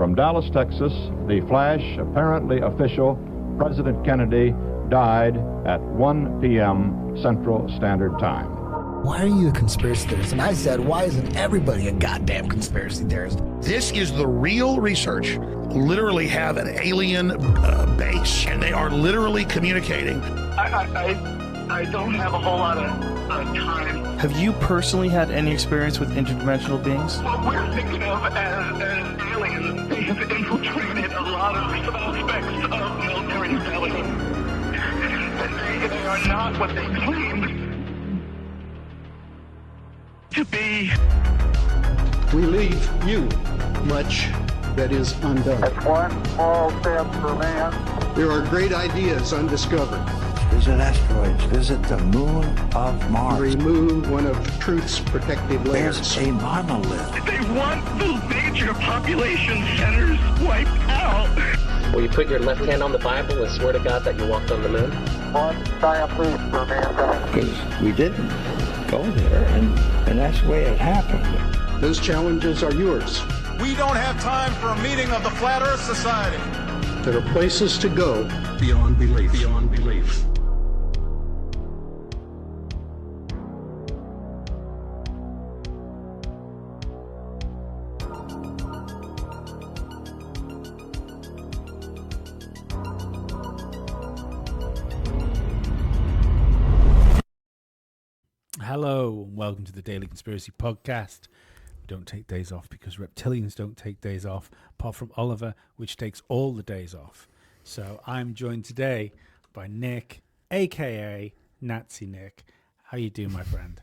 From Dallas, Texas, the flash, apparently official, President Kennedy died at 1 p.m. Central Standard Time. Why are you a conspiracy theorist? And I said, why isn't everybody a goddamn conspiracy theorist? This is the real research. Literally have an alien base, and they are literally communicating. I don't have a whole lot of time. Have you personally had any experience with interdimensional beings? What we're thinking of as aliens, they have infiltrated a lot of aspects of military intelligence. And they are not what they claimed to be. We leave you much that is undone. That's one small step for man. There are great ideas undiscovered. Visit asteroids, visit the moon of Mars. Remove one of truth's protective layers. There's a monolith. They want the major population centers wiped out. Will you put your left hand on the Bible and swear to God that you walked on the moon? One giant leap for mankind. Because we didn't go there, and that's the way it happened. Those challenges are yours. We don't have time for a meeting of the Flat Earth Society. There are places to go beyond belief. Beyond belief. Hello, and welcome to the Daily Conspiracy Podcast. We don't take days off because reptilians don't take days off, apart from Oliver, which takes all the days off. So I'm joined today by Nick, a.k.a. Nazi Nick. How you doing, my friend?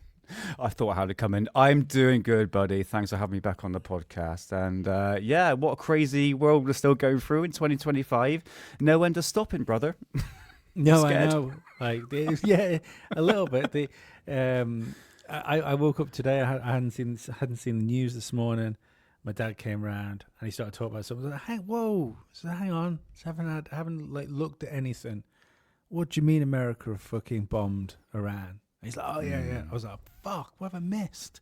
I thought I had to come in. I'm doing good, buddy. Thanks for having me back on the podcast. And yeah, what a crazy world we're still going through in 2025. No end to stopping, brother. No, I know. Like, yeah, a little bit. I woke up today. I hadn't seen the news this morning. My dad came around and he started talking about something. I was like, hey, whoa! So hang on. So haven't like looked at anything. What do you mean America have fucking bombed Iran? And he's like, oh yeah. I was like, fuck, what have I missed?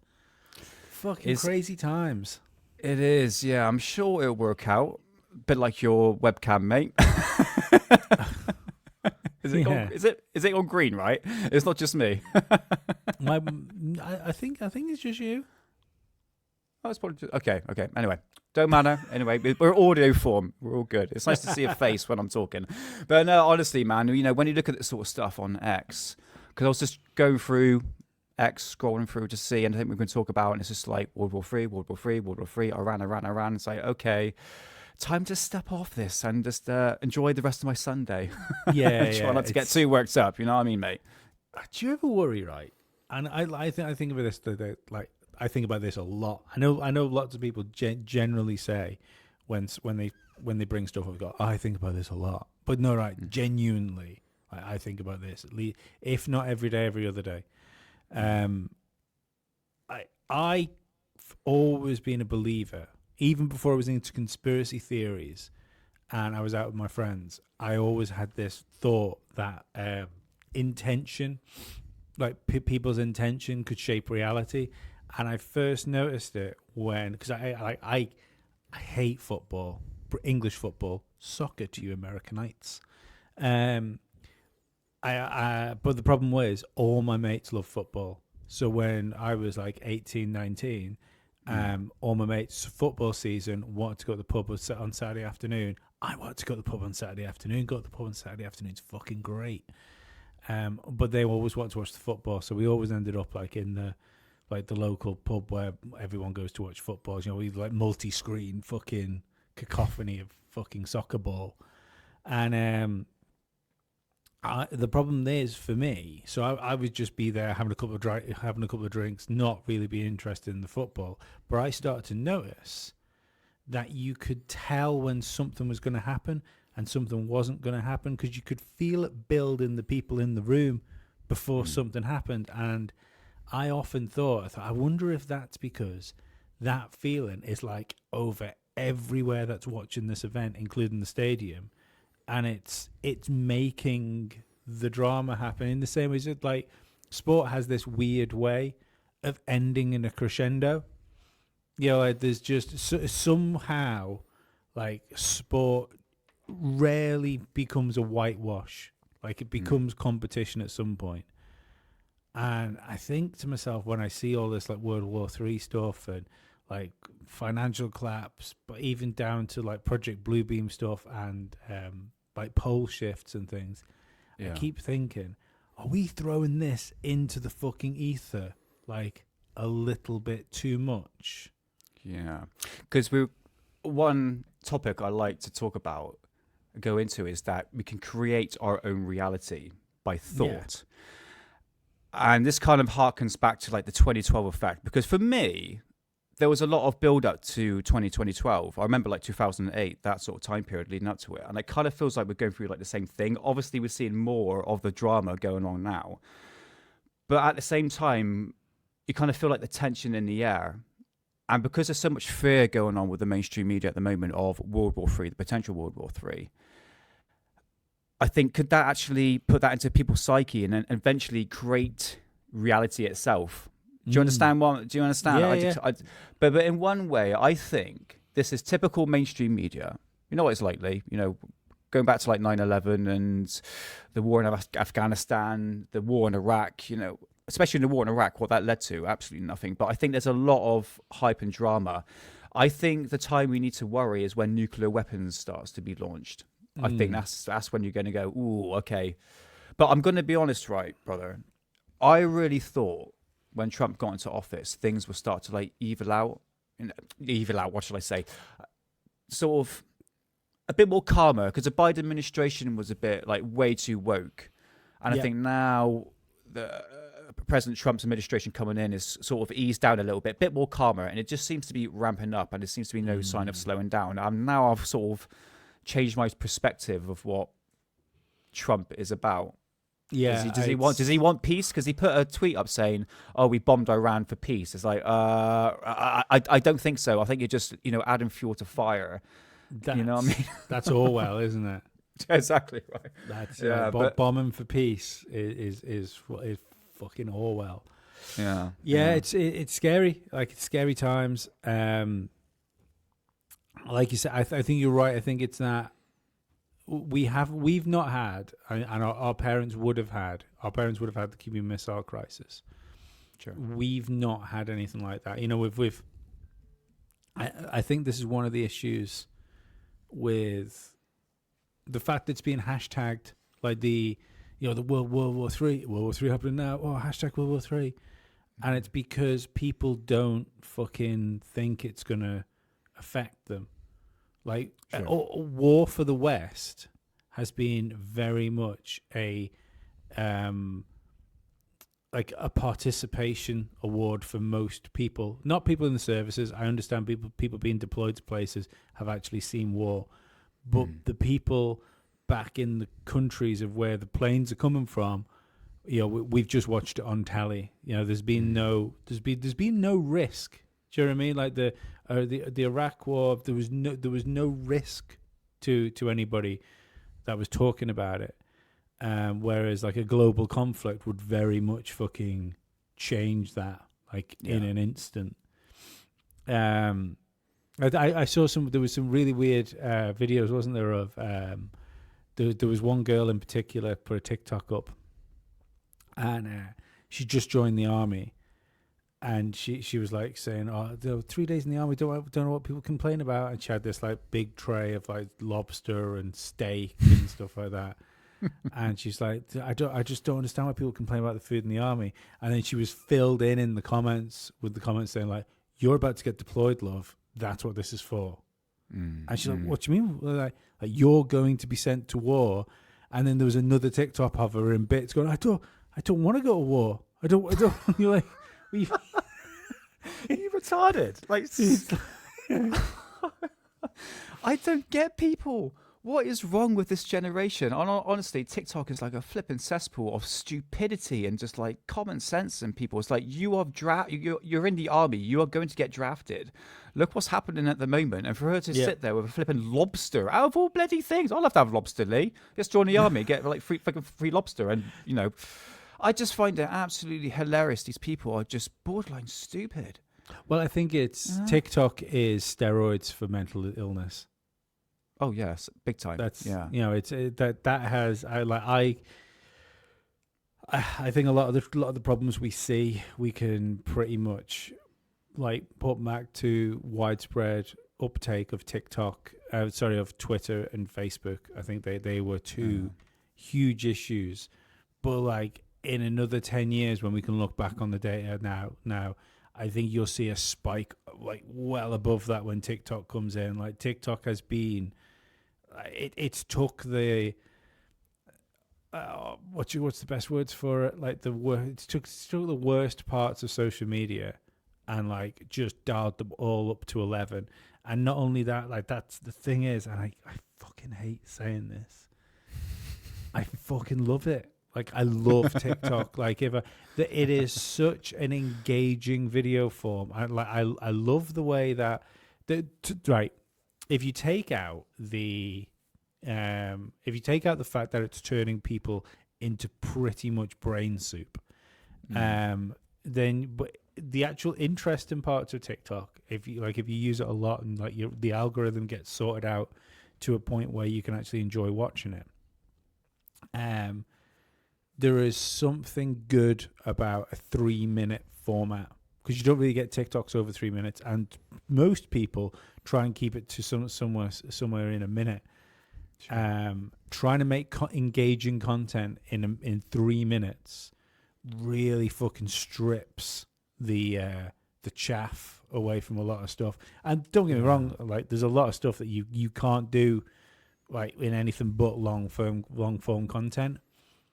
Fucking crazy times. It is, yeah. I'm sure it'll work out. A bit like your webcam, mate. Is it on green, right? It's not just me. I think it's just you. Oh, it's probably just, okay. Anyway, don't matter. Anyway, we're audio form. We're all good. It's nice to see a face when I'm talking. But no, honestly, man, you know, when you look at this sort of stuff on X, because I was just going through X, scrolling through to see, and I think we're going to talk about, and it's just like World War III, Iran. It's like, okay, time to step off this and just enjoy the rest of my Sunday. Yeah, Try not to get too worked up. You know what I mean, mate? Do you ever worry, right? And I think about this. Like I think about this a lot. I know lots of people generally say when they bring stuff up, go, I think about this a lot. But no, right? Genuinely, I think about this at least, if not every day, every other day. I've always been a believer. Even before I was into conspiracy theories and I was out with my friends, I always had this thought that intention, like people's intention, could shape reality. And I first noticed it because I hate football, English football, soccer to you Americanites. But the problem was all my mates love football. So when I was like 18, 19, all my mates' football season wanted to go to the pub on Saturday afternoon. I wanted to go to the pub on Saturday afternoon. Go to the pub on Saturday afternoon. It's fucking great. But they always want to watch the football, so we always ended up like in the local pub where everyone goes to watch football. You know, we like multi-screen fucking cacophony of fucking soccer ball, and the problem is for me, so I would just be there having a couple of drinks, not really being interested in the football. But I started to notice that you could tell when something was going to happen and something wasn't going to happen, because you could feel it build in the people in the room before something happened. And I often thought, I wonder if that's because that feeling is like over everywhere that's watching this event, including the stadium. And it's making the drama happen in the same way as like sport has this weird way of ending in a crescendo. You know, like there's just somehow like sport rarely becomes a whitewash. Like it becomes competition at some point. And I think to myself, when I see all this like World War III stuff and like financial collapse, but even down to like Project Bluebeam stuff and like pole shifts and things, I keep thinking, are we throwing this into the fucking ether like a little bit too much? Yeah, because one topic I like to go into is that we can create our own reality by thought. And this kind of harkens back to like the 2012 effect, because for me, there was a lot of build up to 2012. I remember like 2008, that sort of time period leading up to it. And it kind of feels like we're going through like the same thing. Obviously, we're seeing more of the drama going on now. But at the same time, you kind of feel like the tension in the air. And because there's so much fear going on with the mainstream media at the moment of World War III, the potential World War III, I think could that actually put that into people's psyche and then eventually create reality itself? Do you understand what? Do you understand? Yeah, But in one way, I think this is typical mainstream media. You know what it's like, Lee? You know, going back to like 9/11 and the war in Afghanistan, the war in Iraq. You know, especially in the war in Iraq, what that led to, absolutely nothing. But I think there's a lot of hype and drama. I think the time we need to worry is when nuclear weapons starts to be launched. I think that's when you're going to go, ooh, okay. But I'm going to be honest, right, brother? I really thought when Trump got into office, things would start to like evil out. What should I say? Sort of a bit more calmer, because the Biden administration was a bit like way too woke. And I think now the President Trump's administration coming in is sort of eased down a little bit more calmer. And it just seems to be ramping up, and there seems to be no sign of slowing down. I've sort of changed my perspective of what Trump is about. Yeah, does he want peace? Because he put a tweet up saying, "Oh, we bombed Iran for peace." It's like, I don't think so. I think you're just adding fuel to fire. You know what I mean? That's Orwell, isn't it? Exactly right. That's bombing for peace is fucking Orwell. Yeah. It's scary. Like it's scary times. Like you said, I think you're right. I think it's that we've not had, and our parents would have had. Our parents would have had the Cuban Missile Crisis. Sure. We've not had anything like that. I think this is one of the issues with the fact that it's being hashtagged like the World War III happening now. Oh, hashtag World War III, and it's because people don't fucking think it's gonna affect them. Like war for the West has been very much a participation award for most people, not people in the services. I understand people being deployed to places have actually seen war, but the people back in the countries of where the planes are coming from, we've just watched it on telly. There's been no risk. Do you know what I mean? Like the Iraq War, there was no risk to anybody that was talking about it. Whereas like a global conflict would very much fucking change that in an instant. I saw there was some really weird videos, wasn't there, of there was one girl in particular put a TikTok up, and she just joined the army. And she was like saying, "Oh, 3 days in the army, don't know what people complain about." And she had this like big tray of like lobster and steak and stuff like that. And she's like, "I just don't understand why people complain about the food in the army." And then she was filled in the comments with the comments saying like, "You're about to get deployed, love. That's what this is for." And she's like, "What do you mean?" Like you're going to be sent to war. And then there was another TikTok of her in bits going, "I don't want to go to war. I don't." You're like. You retarded. Like, I don't get people. What is wrong with this generation? Honestly, TikTok is like a flipping cesspool of stupidity and just like common sense in people. It's like you're in the army. You are going to get drafted. Look what's happening at the moment. And for her to sit there with a flipping lobster, out of all bloody things, I'll have to have lobster, Lee. Just join the army, get like free lobster, and I just find it absolutely hilarious. These people are just borderline stupid. Well, I think it's TikTok is steroids for mental illness. Oh yes, big time. That's yeah. You know, it's that has I think a lot of the problems we see, we can pretty much like put back to widespread uptake of TikTok, of Twitter and Facebook. I think they were two huge issues. But like in another 10 years, when we can look back on the data now, I think you'll see a spike like well above that when TikTok comes in. Like TikTok has been, it's took the what's the best words for it? Like it took the worst parts of social media and like just dialed them all up to 11. And not only that, like that's the thing is, and I fucking hate saying this, I fucking love it. Like I love TikTok. Like it is such an engaging video form. I love the way that right. If you take out the fact that it's turning people into pretty much brain soup, then but the actual interesting parts of TikTok, if you use it a lot and like the algorithm gets sorted out to a point where you can actually enjoy watching it. There is something good about a 3-minute format because you don't really get TikToks over 3 minutes, and most people try and keep it to somewhere in a minute. Trying to make engaging content in 3 minutes really fucking strips the chaff away from a lot of stuff. And don't get me wrong, like there's a lot of stuff that you can't do like in anything but long form content.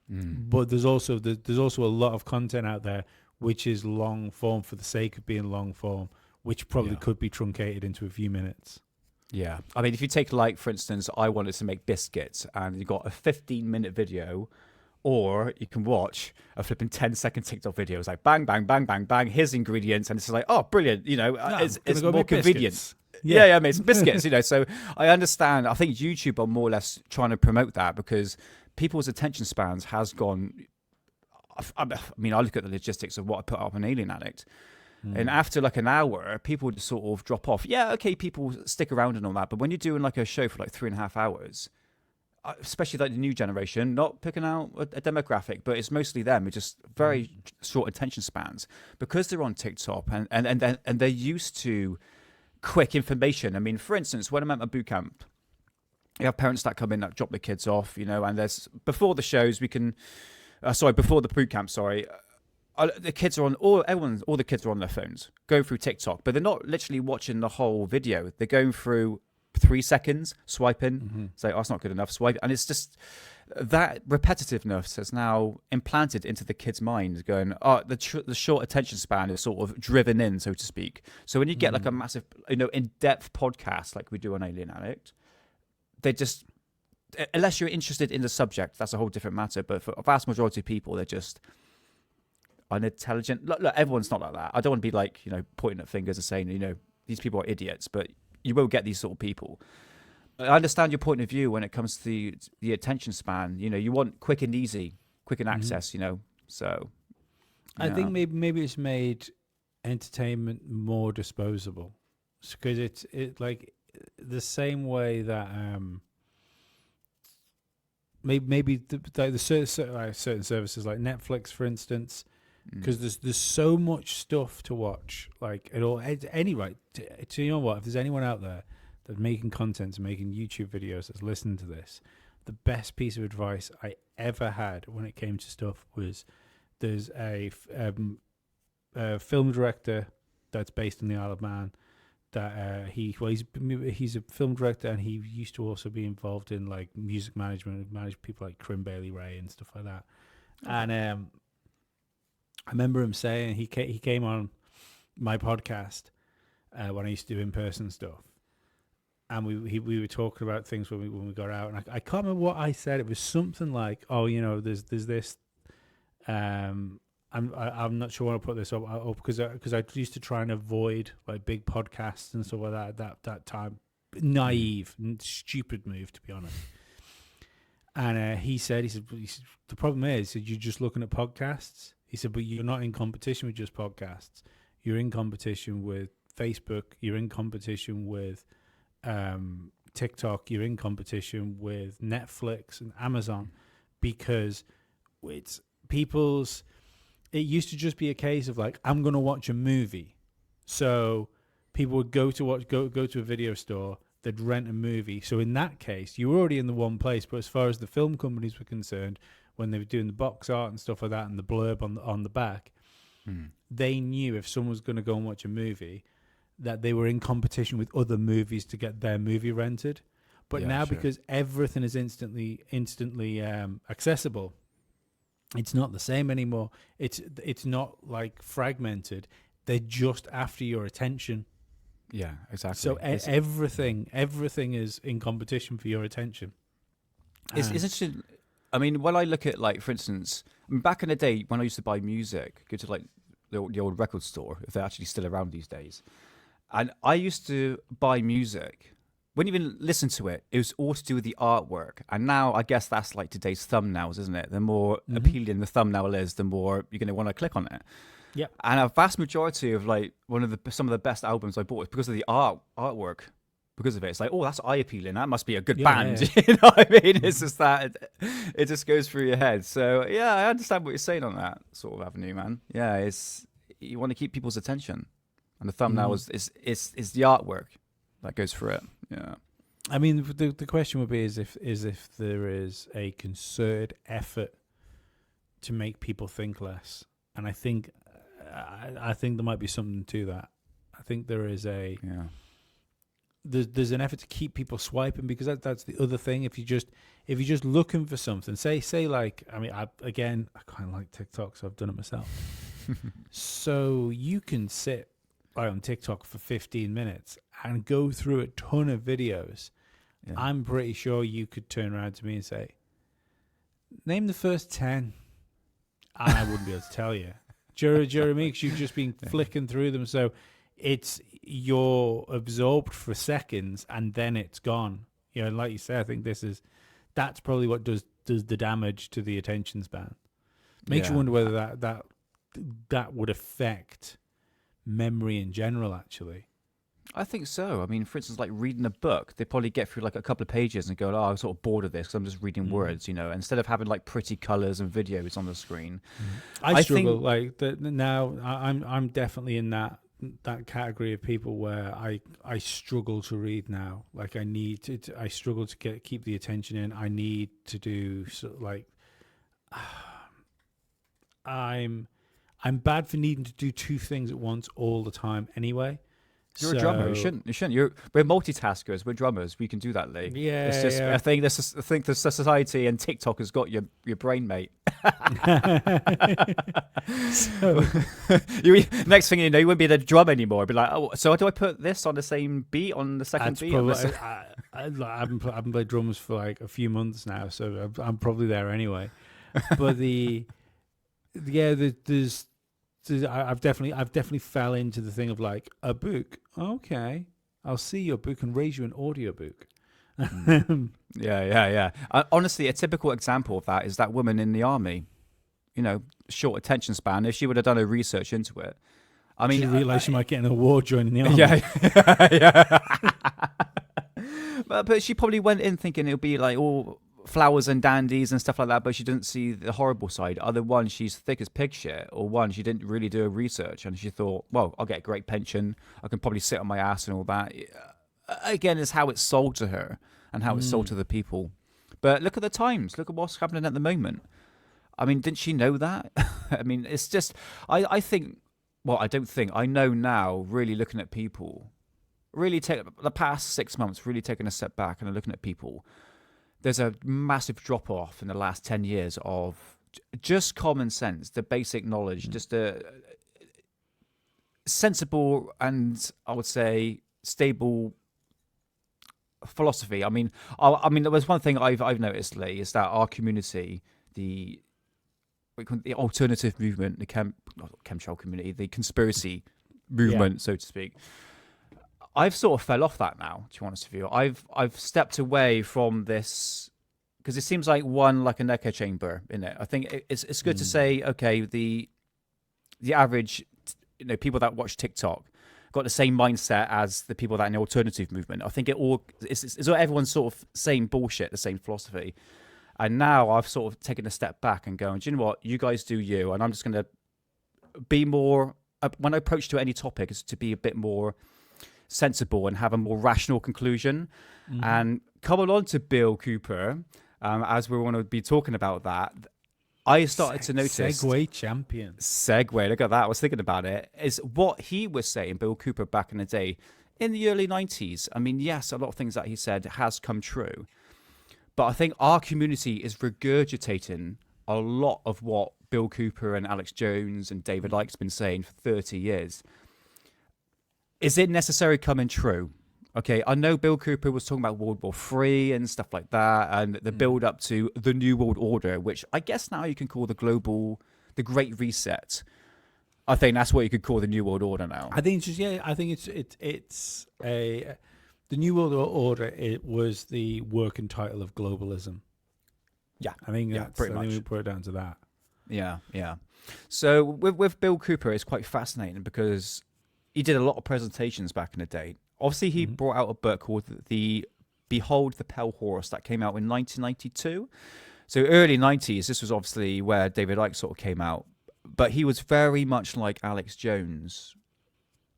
But there's also a lot of content out there which is long form for the sake of being long form, which probably could be truncated into a few minutes. Yeah. I mean, if you take, like, for instance, I wanted to make biscuits and you got a 15-minute video, or you can watch a flipping 10-second TikTok video. It's like bang, bang, bang, bang, bang, here's ingredients. And it's like, oh, brilliant. You know, it's more convenient. Biscuits. Yeah, mate, some biscuits, you know. So I understand. I think YouTube are more or less trying to promote that because people's attention spans has gone. I mean, I look at the logistics of what I put up on Alien Addict. And after like an hour, people just sort of drop off. Yeah, okay, people stick around and all that. But when you're doing like a show for like 3.5 hours, especially like the new generation, not picking out a demographic, but it's mostly them. It's just very short attention spans because they're on TikTok and they're used to quick information. I mean, for instance, when I'm at my boot camp, you have parents that come in that drop their kids off, you know, and there's before the shows before the boot camp, the kids are on all the kids are on their phones going through TikTok, but they're not literally watching the whole video. They're going through 3 seconds, swiping, say, oh, it's not good enough, swipe. And it's just that repetitiveness has now implanted into the kid's mind going, oh, the short attention span is sort of driven in, so to speak. So when you get like a massive, you know, in-depth podcast like we do on Alien Addict, they just, unless you're interested in the subject, that's a whole different matter. But for a vast majority of people, they're just unintelligent. Look, everyone's not like that. I don't want to be like, you know, pointing at fingers and saying, you know, these people are idiots, but you will get these sort of people. I understand your point of view when it comes to the attention span. You know, you want quick and easy, quick and access, you know. So I think maybe it's made entertainment more disposable because it's like the same way that maybe the certain services like Netflix, for instance, because there's so much stuff to watch. Like at all, anyway, you know what? If there's anyone out there that's making content, making YouTube videos, that's listening to this, the best piece of advice I ever had when it came to stuff was there's a film director that's based in the Isle of Man. That he's a film director and he used to also be involved in like music management, manage people like Crim Bailey Ray and stuff like that. Okay. And I remember him saying he came on my podcast when I used to do in-person stuff, and we were talking about things when we got out, and I can't remember what I said. It was something like, oh, you know, there's this. I'm not sure when I put this up because I used to try and avoid like big podcasts and stuff like that time. Naive, stupid move, to be honest. And he said the problem is you're just looking at podcasts. He said, but you're not in competition with just podcasts. You're in competition with Facebook. You're in competition with TikTok, you're in competition with Netflix and Amazon, because it's people's. It used to just be a case of like, I'm going to watch a movie, so people would go to a video store. They'd rent a movie. So in that case, you were already in the one place. But as far as the film companies were concerned, when they were doing the box art and stuff like that, and the blurb on the back, they knew if someone was going to go and watch a movie, that they were in competition with other movies to get their movie rented. But now, because everything is instantly accessible, it's not the same anymore. It's not like fragmented. They're just after your attention. Yeah, exactly. So everything is in competition for your attention. It's interesting. I mean, when I look at, like, for instance, back in the day when I used to buy music, go to like the old record store, if they're actually still around these days, and I used to buy music. Wouldn't even listen to it. It was all to do with the artwork. And now I guess that's like today's thumbnails, isn't it? The more appealing the thumbnail is, the more you're going to want to click on it. Yeah. And a vast majority of like some of the best albums I bought is because of the artwork. Because of it, it's like, oh, that's eye appealing. That must be a good band. Yeah. You know what I mean? It's just that it just goes through your head. So yeah, I understand what you're saying on that sort of avenue, man. Yeah, it's you want to keep people's attention, and the thumbnail is the artwork that goes through it. Yeah. I mean, the question would be is if there is a concerted effort to make people think less, and I think there might be something to that. I think there is there's an effort to keep people swiping, because that's the other thing. If you're just looking for something, say like, I mean, I kind of like TikTok, so I've done it myself. So you can sit on TikTok for 15 minutes and go through a ton of videos. Yeah. I'm pretty sure you could turn around to me and say, name the first 10. And I wouldn't be able to tell you. Jeremy, because you've just been flicking through them. So you're absorbed for seconds and then it's gone. You know, like you say, I think that's probably what does the damage to the attention span. Makes you wonder whether that would affect memory in general, actually. I think so. I mean, for instance, like reading a book, they probably get through like a couple of pages and go, oh, I'm sort of bored of this because I'm just reading words, you know, instead of having like pretty colors and videos on the screen. I struggle now. I'm definitely in that category of people where I struggle to read now. Like I struggle to keep the attention in. I need to do I'm bad for needing to do two things at once all the time anyway. You're a drummer. You shouldn't. We're multitaskers. We're drummers. We can do that, Lee. Yeah. It's just. Yeah. I think the society and TikTok has got your brain, mate. So, next thing you know, you wouldn't be the drum anymore. It'd be like, oh, so do I put this on the same beat on the second beat? I haven't played drums for like a few months now, so I'm probably there anyway. But I've definitely fell into the thing of like a book. Okay, I'll see your book and raise you an audiobook. Yeah. Honestly, a typical example of that is that woman in the army. You know, short attention span. If she would have done her research into it, I mean, she realised she might get an award joining the army. Yeah. But she probably went in thinking it'll be like all flowers and dandies and stuff like that, but she didn't see the horrible side. Either one, she's thick as pig shit, or one, she didn't really do her research and she thought, well, I'll get a great pension, I can probably sit on my ass and all that. Again, it's how it's sold to her and how it's sold to the people. But look at the times, look at what's happening at the moment. I mean, didn't she know that? I mean, it's just, I know now, really looking at people, really the past 6 months, really taking a step back and looking at people. There's a massive drop-off in the last 10 years of just common sense, the basic knowledge, just a sensible and, I would say, stable philosophy. I mean, there was one thing I've noticed, Lee, is that our community, the alternative movement, the chemtrail community, the conspiracy movement, so to speak, I've sort of fell off that now, to be honest with you. I've stepped away from this because it seems like an echo chamber in it. I think it's good to say, okay, the average, people that watch TikTok, got the same mindset as the people that are in the alternative movement. I think it's everyone's sort of same bullshit, the same philosophy. And now I've sort of taken a step back and going, do you know what? You guys do you, and I'm just going to be more, when I approach to any topic, is to be a bit more sensible and have a more rational conclusion. And coming on to Bill Cooper, as we want to be talking about that, I started to notice... Segway champion. Segway, look at that. I was thinking about it. Is what he was saying, Bill Cooper, back in the day, in the early 90s. I mean, yes, a lot of things that he said has come true. But I think our community is regurgitating a lot of what Bill Cooper and Alex Jones and David Icke's been saying for 30 years. Is it necessarily coming true? Okay, I know Bill Cooper was talking about World War III and stuff like that, and the build up to the New World Order, which I guess now you can call the Great Reset. I think that's what you could call the New World Order now. I think it's the New World Order. It was the working title of globalism. Yeah, I think pretty much. I think we put it down to that. Yeah. So with Bill Cooper, it's quite fascinating because he did a lot of presentations back in the day. Obviously, he brought out a book called the Behold the Pale Horse that came out in 1992. So early 90s, this was obviously where David Icke sort of came out. But he was very much like Alex Jones.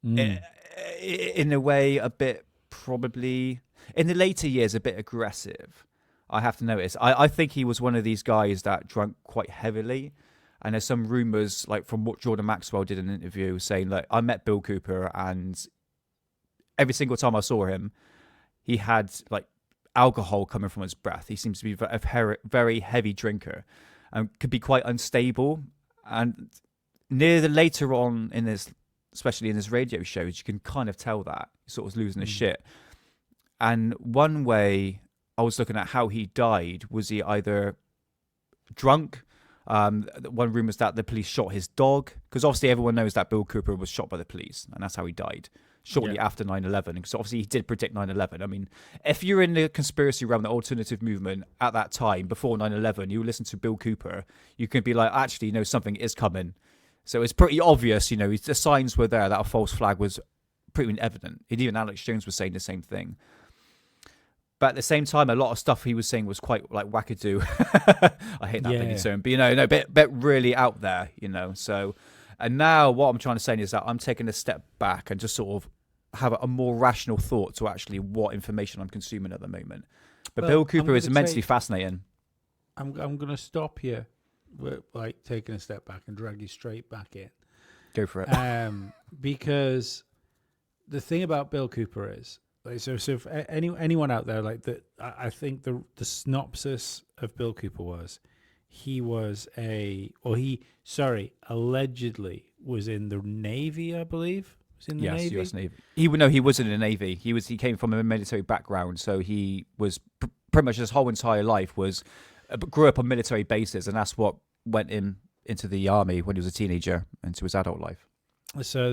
In a way, a bit probably, in the later years, a bit aggressive. I have to notice. I think he was one of these guys that drank quite heavily. And there's some rumours, like from what Jordan Maxwell did in an interview, saying, like, I met Bill Cooper and every single time I saw him, he had like alcohol coming from his breath. He seems to be a very heavy drinker and could be quite unstable. And later on in this, especially in his radio shows, you can kind of tell that he sort of losing his shit. And one way I was looking at how he died was he either drunk. One rumor is that the police shot his dog, because obviously everyone knows that Bill Cooper was shot by the police, and that's how he died shortly after 9/11. Because obviously he did predict 9/11. I mean, if you're in the conspiracy realm, the alternative movement at that time before 9/11, you listen to Bill Cooper, you can be like, actually, something is coming. So it's pretty obvious, the signs were there that a false flag was pretty evident. And even Alex Jones was saying the same thing. But at the same time, a lot of stuff he was saying was quite like wackadoo. I hate that big term, but bit really out there, So, and now what I'm trying to say is that I'm taking a step back and just sort of have a more rational thought to actually what information I'm consuming at the moment. But Bill Cooper is immensely fascinating. I'm going to stop here, with, like, taking a step back and drag you straight back in. Go for it. Because the thing about Bill Cooper is, so if anyone out there, like that, I think the synopsis of Bill Cooper was, he allegedly was in the Navy, I believe. Was in the Navy? US Navy. He wasn't in the Navy. He came from a military background, so he was pretty much his whole entire life grew up on military bases, and that's what went him into the army when he was a teenager into his adult life. So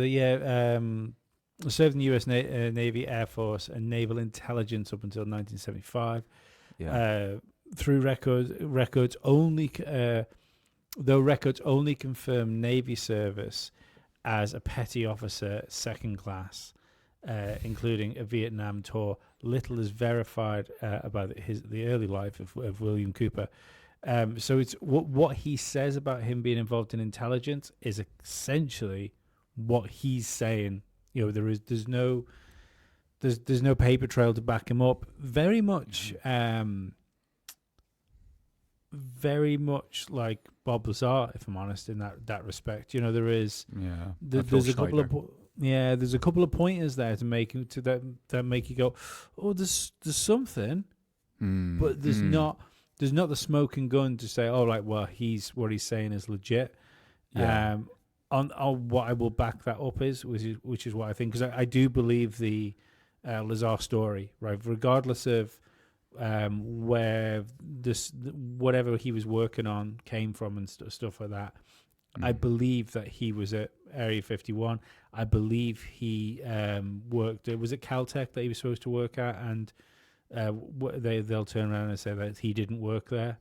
served in the U.S. Navy, Air Force, and Naval Intelligence up until 1975. Through records only confirm Navy service as a petty officer, second class, including a Vietnam tour. Little is verified about the early life of William Cooper. So it's what he says about him being involved in intelligence is essentially what he's saying. There's no paper trail to back him up. Very much like Bob Lazar, if I'm honest, in that respect. There is there's a couple of pointers there to make that make you go, oh, there's something, but there's not the smoking gun to say, oh, right, well, what he's saying is legit. On what I will back that up which is what I think, because I do believe the Lazar story, right? Regardless of where whatever he was working on came from and stuff like that, I believe that he was at Area 51. I believe he worked. Was it Caltech that he was supposed to work at, and they'll turn around and say that he didn't work there.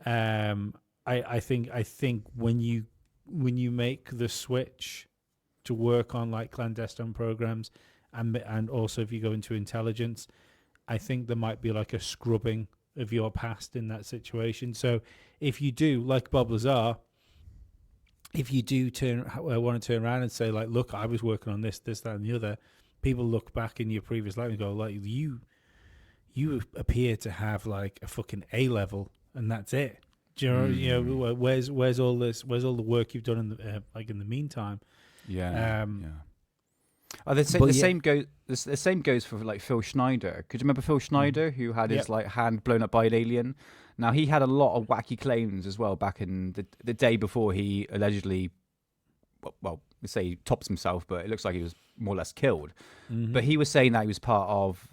I think when you make the switch to work on like clandestine programs, and also if you go into intelligence, I think there might be like a scrubbing of your past in that situation. So if you do, like Bob Lazar, if you do want to turn around and say like, look, I was working on this, that, and the other, people look back in your previous life and go like, you appear to have like a fucking A level, and that's it. Do you know, where's all this? Where's all the work you've done in the in the meantime? Yeah. Oh, the same goes for like Phil Schneider. Could you remember Phil Schneider, who had his like hand blown up by an alien? Now he had a lot of wacky claims as well back in the day before he allegedly, well, let's say he tops himself, but it looks like he was more or less killed. But he was saying that he was part of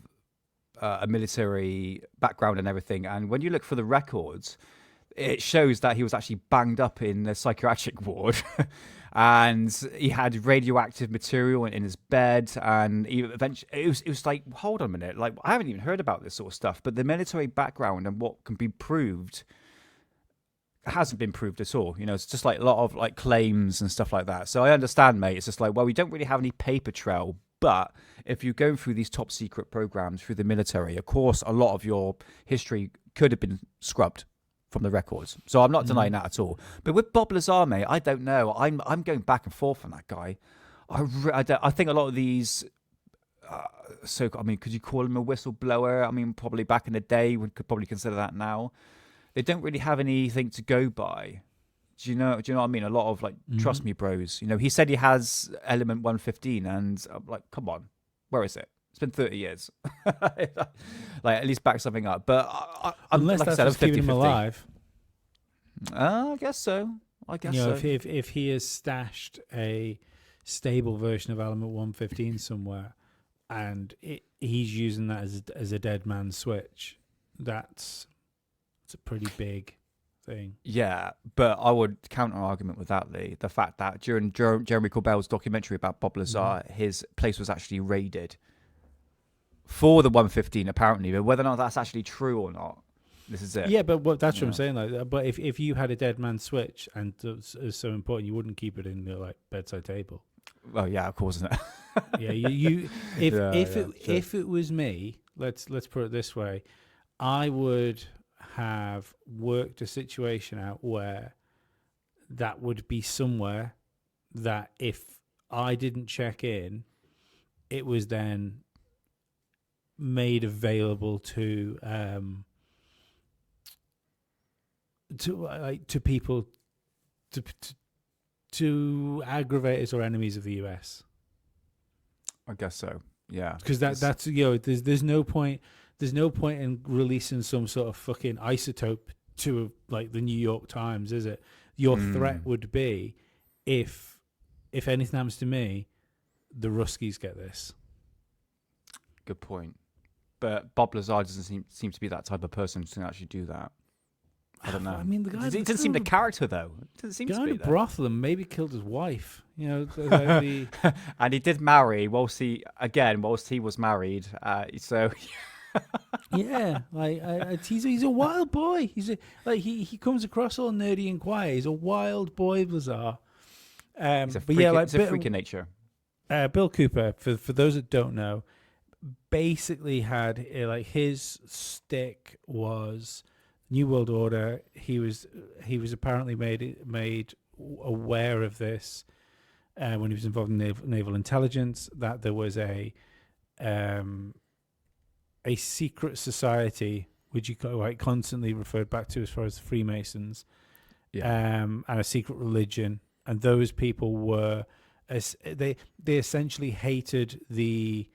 a military background and everything. And when you look for the records, it shows that he was actually banged up in the psychiatric ward. And he had radioactive material in his bed, and eventually it was like, hold on a minute, like I haven't even heard about this sort of stuff. But the military background and what can be proved hasn't been proved at all. You know, it's just like a lot of like claims and stuff like that. So I understand, mate. It's just like, well, we don't really have any paper trail, but if you go through these top secret programs through the military, of course, a lot of your history could have been scrubbed from the records. So I'm not denying that at all. But with Bob Lazar, mate, I don't know. I'm going back and forth on that guy. I think a lot of these, I mean, could you call him a whistleblower? I mean, probably back in the day, we could probably consider that now. They don't really have anything to go by. Do you know what I mean? A lot of like, trust me, bros. You know, he said he has element 115, and I'm like, come on, where is it? It's been 30 years. Like, at least back something up. But unless like that's I said, what's keeping him alive. I guess so. If he has stashed a stable version of element 115 somewhere, and he's using that as a dead man's switch, it's a pretty big thing. Yeah, but I would counter argument with that, Lee. The fact that during Jeremy Corbell's documentary about Bob Lazar, his place was actually raided for the 115, apparently. But whether or not that's actually true or not, this is it. Yeah, but that's what I'm saying. Like, but if you had a dead man switch and it's so important, you wouldn't keep it in the like bedside table. Well, yeah, of course not. Yeah, if it was me, let's put it this way, I would have worked a situation out where that would be somewhere that if I didn't check in, it was then made available to people, to aggravators or enemies of the US. I guess so. Yeah, because that's there's no point in releasing some sort of fucking isotope to like the New York Times, is it? Your threat would be if anything happens to me, the Ruskies get this. Good point. But Bob Lazar doesn't seem to be that type of person to actually do that. I don't know. I mean, the guy doesn't seem the character though. It doesn't seem to be. Guy in a brothel and maybe killed his wife. You know, and he did marry whilst he was married. So. Yeah, like he's a wild boy. He comes across all nerdy and quiet. He's a wild boy, Lazar. He's a freak in nature. Bill Cooper, for those that don't know, basically had like his stick was New World Order. He was apparently made aware of this when he was involved in naval intelligence, that there was a secret society, which you like constantly referred back to as far as the Freemasons, and a secret religion, and those people were they essentially hated the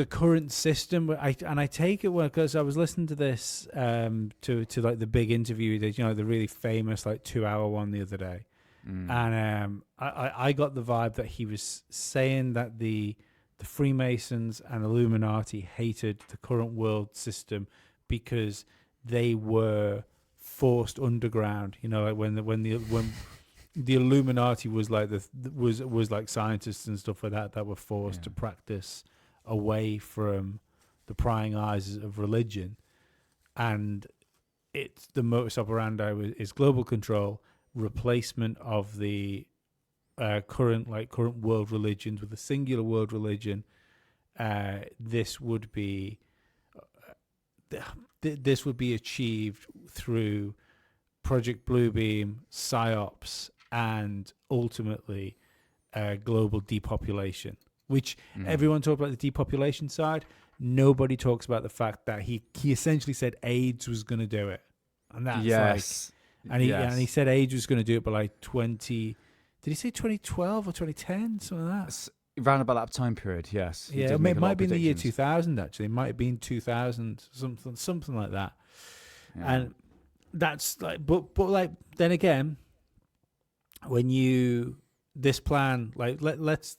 current system. I take it because I was listening to this to like the big interview that the really famous like 2-hour one the other day, and I got the vibe that he was saying that the Freemasons and Illuminati hated the current world system because they were forced underground. Like when the Illuminati was like was like scientists and stuff like that were forced to practice away from the prying eyes of religion, and it's the modus operandi is global control, replacement of the current world religions, with a singular world religion, this would be achieved through Project Bluebeam, PSYOPs, and ultimately global depopulation. Which everyone talks about the depopulation side. Nobody talks about the fact that he essentially said AIDS was going to do it, and that's and he said AIDS was going to do it by like 20. Did he say 2012 or 2010? Something like that. Around about that time period, yes. Yeah, it might have been the year 2000. Actually, it might have been 2000, something like that. Yeah. And that's like, but like then again, when this plan, like let's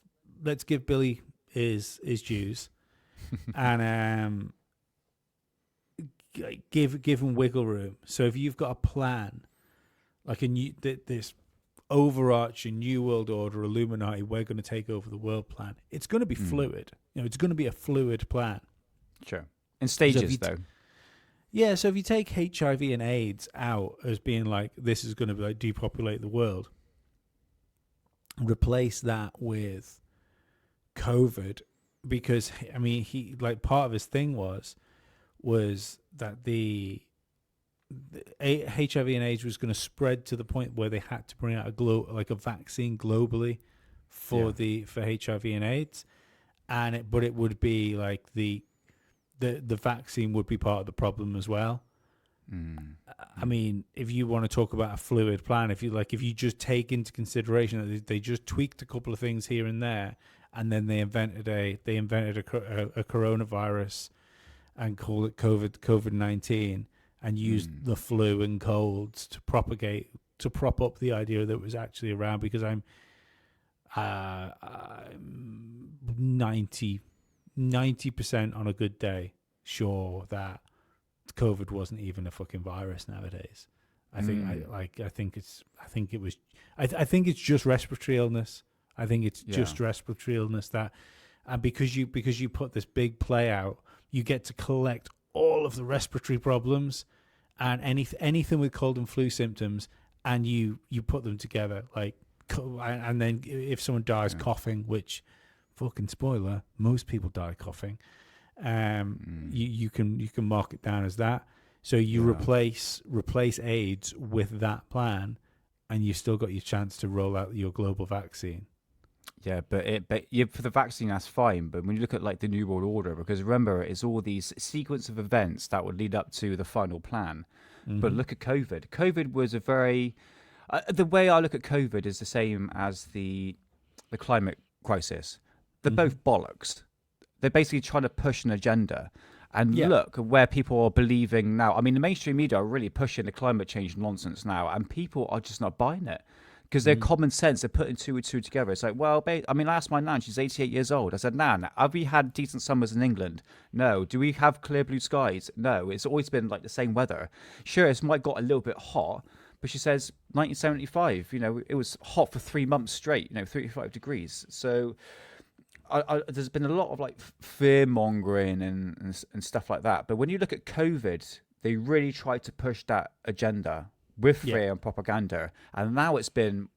give Billy his dues, and give him wiggle room. So if you've got a plan, like this overarching New World Order, Illuminati, we're going to take over the world plan, it's going to be fluid. It's going to be a fluid plan. Sure. In stages, though. Yeah, so if you take HIV and AIDS out as being like, this is going to be like depopulate the world, replace that with COVID, because I mean, he like part of his thing was that the HIV and AIDS was going to spread to the point where they had to bring out a vaccine globally for HIV and AIDS, but it would be like the vaccine would be part of the problem as well. I mean, if you want to talk about a fluid plan, if you just take into consideration that they just tweaked a couple of things here and there, and then they invented a coronavirus and called it COVID-19, and used the flu and colds to prop up the idea that it was actually around, because I'm 90% on a good day sure that COVID wasn't even a fucking virus nowadays. I think it's just respiratory illness. I think it's just respiratory illness that, and because you put this big play out, you get to collect all of the respiratory problems and anything with cold and flu symptoms, and you put them together, like, and then if someone dies coughing, which, fucking spoiler, most people die coughing, you can mark it down as that. So you replace AIDS with that plan, and you've still got your chance to roll out your global vaccine. Yeah, but for the vaccine, that's fine. But when you look at like the New World Order, because remember, it's all these sequence of events that would lead up to the final plan. But look at COVID. COVID was a very the way I look at COVID is the same as the climate crisis. They're both bollocks. They're basically trying to push an agenda. And look where people are believing now. I mean, the mainstream media are really pushing the climate change nonsense now, and people are just not buying it. Because their common sense, they're putting two and two together. It's like, well, I mean, I asked my nan, she's 88 years old. I said, Nan, have we had decent summers in England? No. Do we have clear blue skies? No. It's always been like the same weather. Sure, it's might got a little bit hot, but she says 1975, it was hot for 3 months straight, 35 degrees. So there's been a lot of like fear mongering and stuff like that. But when you look at COVID, they really tried to push that agenda with fear and propaganda. And now it's been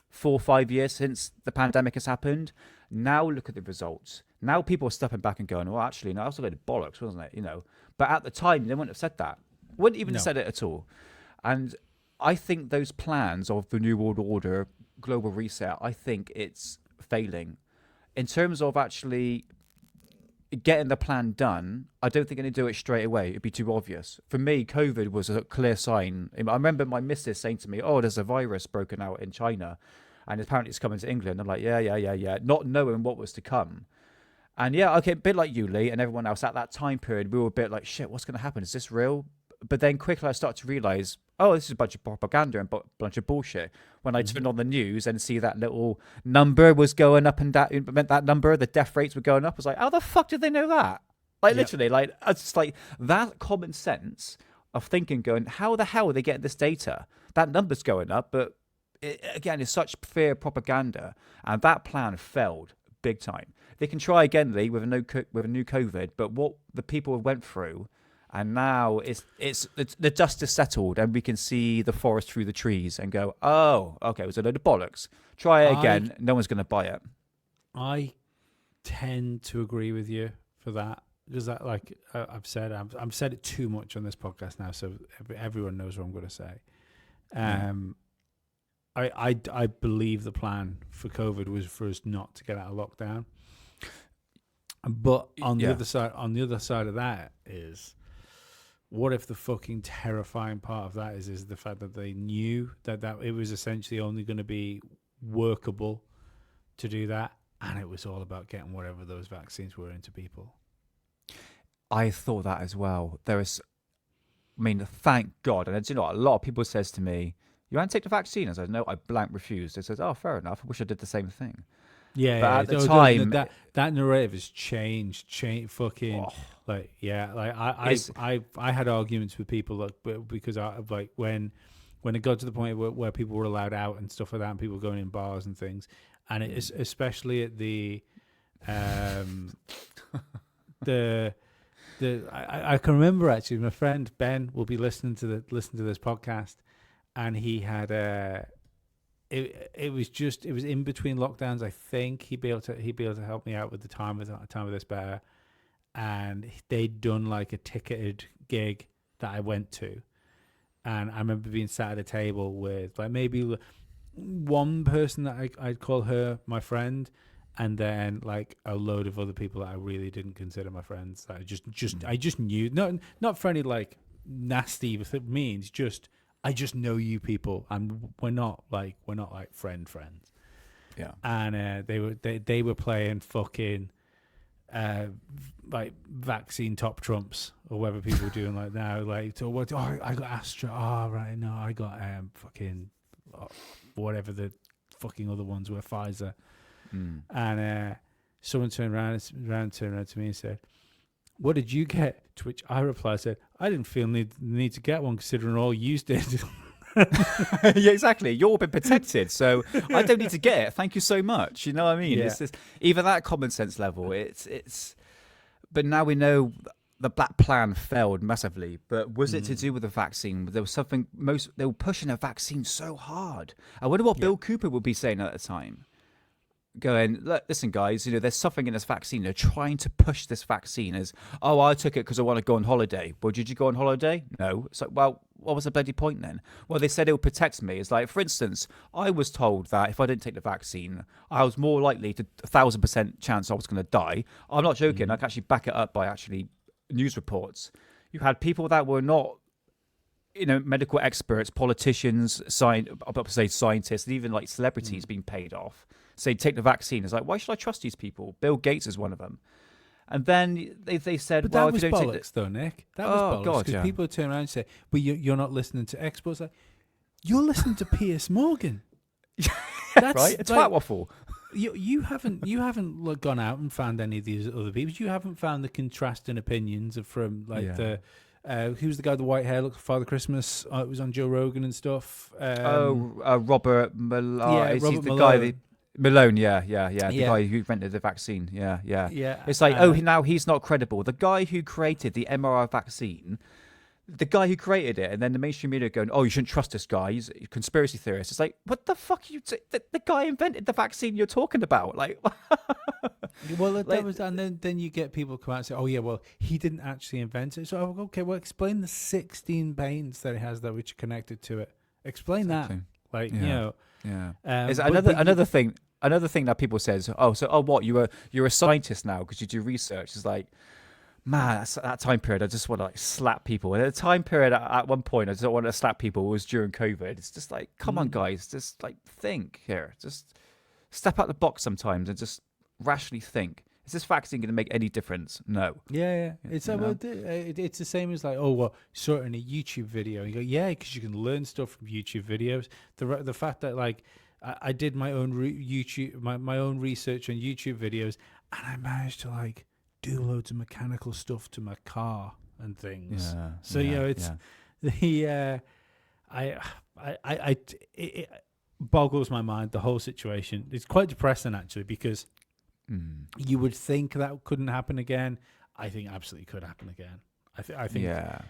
4 or 5 years since the pandemic has happened. Now look at the results. Now people are stepping back and going, well, actually, no, that was a load of bollocks, wasn't it? But at the time, they wouldn't have said that. Wouldn't even have said it at all. And I think those plans of the New World Order, global reset, I think it's failing. In terms of actually getting the plan done, I don't think they're going to do it straight away. It'd be too obvious. For me, COVID was a clear sign. I remember my missus saying to me, oh, there's a virus broken out in China, and apparently it's coming to England. I'm like, yeah, not knowing what was to come. And okay, a bit like you, Lee, and everyone else at that time period, we were a bit like, shit, what's going to happen? Is this real? But then quickly I started to realise, oh, this is a bunch of propaganda and a bunch of bullshit. When I turned on the news and see that little number was going up, and that number, the death rates were going up, I was like, how the fuck did they know that? Like, literally, like, it's just like that common sense of thinking, going, how the hell are they getting this data? That number's going up, but again, it's such fear propaganda, and that plan failed big time. They can try again, Lee, with a new COVID, but what the people went through And now it's the dust is settled, and we can see the forest through the trees, and go, oh, okay, it was a load of bollocks. Try it again. No one's going to buy it. I tend to agree with you for that. Because that, like I've said it too much on this podcast now, so everyone knows what I'm going to say. I believe the plan for COVID was for us not to get out of lockdown. But on the other side of that is, what if the fucking terrifying part of that is the fact that they knew that it was essentially only going to be workable to do that, and it was all about getting whatever those vaccines were into people. I thought that as well. Thank God. And you know, a lot of people says to me, "You want to take the vaccine?" I said, "No, I blank refused." They says, "Oh, fair enough. I wish I did the same thing." Yeah, but at the time, that narrative has changed. Fucking I had arguments with people because when it got to the point where people were allowed out and stuff like that, and people were going in bars and things, and it is especially at the I can remember actually my friend Ben will be listening to this podcast, and he had it was in between lockdowns. I think he'd be able to help me out with the time of this better, and they'd done like a ticketed gig that I went to, and I remember being sat at a table with like maybe one person that I'd call her my friend, and then like a load of other people that I really didn't consider my friends. That I just knew, not for any like nasty means, just I just know you people, and we're not like friends. Yeah. And they were playing fucking like vaccine top trumps or whatever people are doing like now. Like, so what? Oh, I got Astra. Oh, right. No, I got fucking whatever the fucking other ones were, Pfizer. And someone turned around to me and said, "What did you get?" To which I replied, I said, "I didn't feel need to get one considering all you did." Yeah, exactly. You've all been protected, so I don't need to get it. Thank you so much. You know what I mean? Yeah. It's just, even that common sense level. It's. But now we know the Black Plan failed massively. But was it to do with the vaccine? There was something. They were pushing a vaccine so hard. I wonder what Bill Cooper would be saying at the time. Going, listen, guys, you know, there's something in this vaccine. They're trying to push this vaccine as, oh, I took it because I want to go on holiday. Well, did you go on holiday? No. It's like, well, what was the bloody point then? Well, they said it would protect me. It's like, for instance, I was told that if I didn't take the vaccine, I was more likely to 1,000% chance I was going to die. I'm not joking. I can actually back it up by actually news reports. You had people that were not, you know, medical experts, politicians, scientists, and even like celebrities being paid off. Say, take the vaccine. It's like, why should I trust these people? Bill Gates is one of them. And then they said, but well, that was if you don't bollocks, take the... though, Nick. That was bollocks. Because people would turn around and say, but you're not listening to experts. Like, you're listening to Piers Morgan. That's right? It's like, waffle. You haven't gone out and found any of these other people. You haven't found the contrasting opinions from like the... who's the guy with the white hair? Look, Father Christmas. It was on Joe Rogan and stuff. Robert Malone. Yeah, Robert the Malone. Guy Malone, yeah. The guy who invented the vaccine. Yeah. It's like, now he's not credible. The guy who created the mRNA vaccine, the guy who created it, and then the mainstream media going, oh, you shouldn't trust this guy. He's a conspiracy theorist. It's like, what the fuck are you... the guy invented the vaccine you're talking about. Like... Well, that was, and then you get people come out and say, "Oh yeah, well he didn't actually invent it." So okay, well explain the 16 veins that it has that which are connected to it. Explain that, like you know. Yeah. Is another thing that people says, what you're a scientist now because you do research. It's like, man, that time period I just want to like slap people. And at the time period at one point I just don't want to slap people. It was during COVID. It's just like, come on guys, just like think here, just step out the box sometimes and just rationally think, is this vaccine going to make any difference? No. Yeah. It's it's the same as like, oh well, certain a YouTube video. You go, yeah, because you can learn stuff from YouTube videos. The fact that like I did my own my own research on YouTube videos, and I managed to like do loads of mechanical stuff to my car and things. Yeah. So you know, it's the it boggles my mind, the whole situation. It's quite depressing actually, because you would think that couldn't happen again. I think absolutely could happen again. I think. Yeah.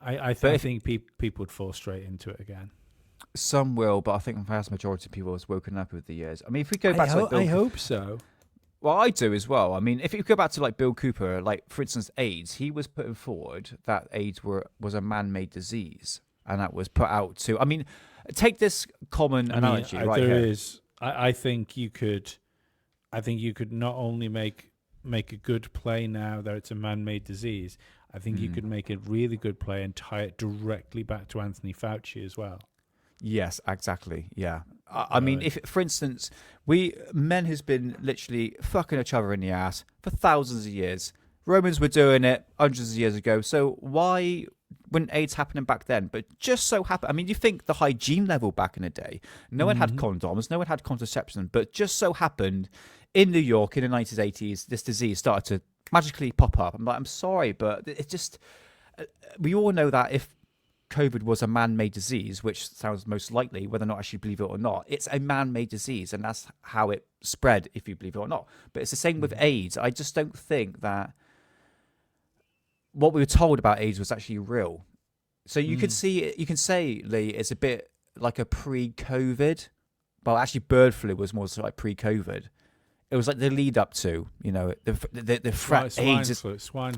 I think people would fall straight into it again. Some will, but I think the vast majority of people has woken up with the years. I mean, if we go back to like Bill I hope so. Well, I do as well. I mean, if you go back to like Bill Cooper, like for instance, AIDS, he was putting forward that AIDS was a man-made disease, and that was put out to. I mean, take this common analogy right there here. is. I think you could. I think you could not only make a good play now that it's a man-made disease. I think you could make a really good play and tie it directly back to Anthony Fauci as well. Yes, exactly. Yeah. I mean, if, for instance, men has been literally fucking each other in the ass for thousands of years. Romans were doing it hundreds of years ago. So why wouldn't AIDS happening back then? But just so happened. I mean, you think the hygiene level back in the day, no one had condoms, no one had contraception, but just so happened in New York in the 1980s, this disease started to magically pop up. I'm like, I'm sorry, but it just, we all know that if COVID was a man-made disease, which sounds most likely, whether or not I actually believe it or not, it's a man-made disease, and that's how it spread, if you believe it or not. But it's the same with AIDS. I just don't think that what we were told about AIDS was actually real. So you could see, you can say, Lee, it's a bit like a pre-COVID. Well, actually, bird flu was more like pre-COVID. It was like the lead up to, you know, the AIDS,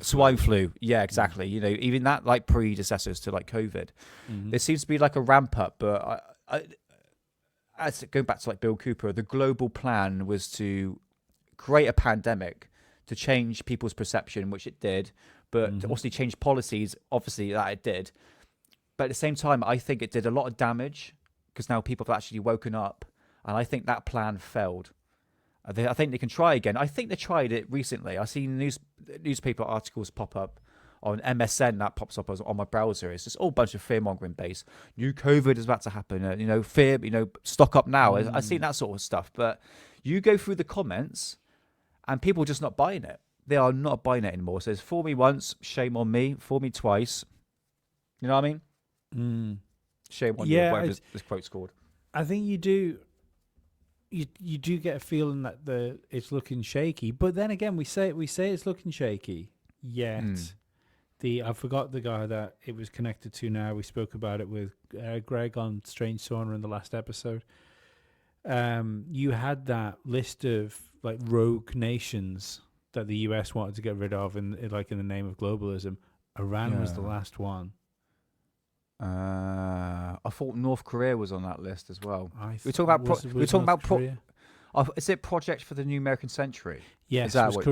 swine flu. Yeah, exactly. You know, even that like predecessors to like COVID. There seems to be like a ramp up, but as going back to like Bill Cooper, the global plan was to create a pandemic to change people's perception, which it did, but to also change policies, obviously that it did. But at the same time, I think it did a lot of damage because now people have actually woken up, and I think that plan failed. I think they can try again. I think they tried it recently. I've seen newspaper articles pop up on MSN that pops up on my browser. It's just a whole bunch of fear-mongering base. New COVID is about to happen. You know, fear, you know, stock up now. I've seen that sort of stuff. But you go through the comments and people are just not buying it. They are not buying it anymore. It says, fool me once, shame on me. Fool me twice. You know what I mean? Shame on you, whatever this quote's called. I think you do. You do get a feeling that it's looking shaky, but then again, we say it's looking shaky. Yet, I forgot the guy that it was connected to. Now we spoke about it with Greg on Strange Sauna in the last episode. You had that list of like rogue nations that the US wanted to get rid of, in the name of globalism. Iran was the last one. I thought North Korea was on that list as well. We're talking about Korea? Is it Project for the New American Century? Yes, was North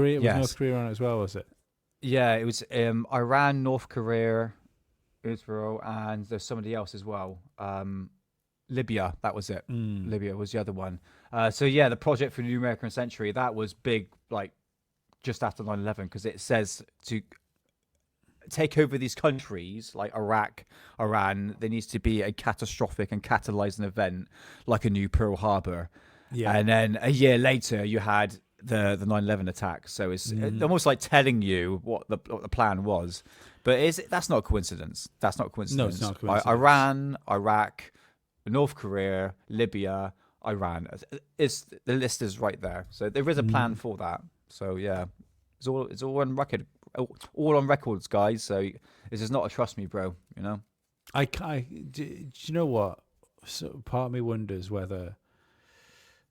Korea on it as well, was it? Yeah, it was Iran, North Korea, Israel, and there's somebody else as well. Libya, that was it. Libya was the other one. So yeah, the Project for the New American Century, that was big, like just after 9/11, because it says to take over these countries like Iraq, Iran, there needs to be a catastrophic and catalyzing event like a new Pearl Harbor. Yeah. And then a year later you had the 9/11 attack. So it's almost like telling you what the plan was. But that's not a coincidence. That's not a coincidence. No, it's not a coincidence. Iran, Iraq, North Korea, Libya, Iran. The list is right there. So there is a plan for that. So yeah, it's all on record. All on records, guys. So this is not a trust me, bro. You know. Do you know what? So part of me wonders whether.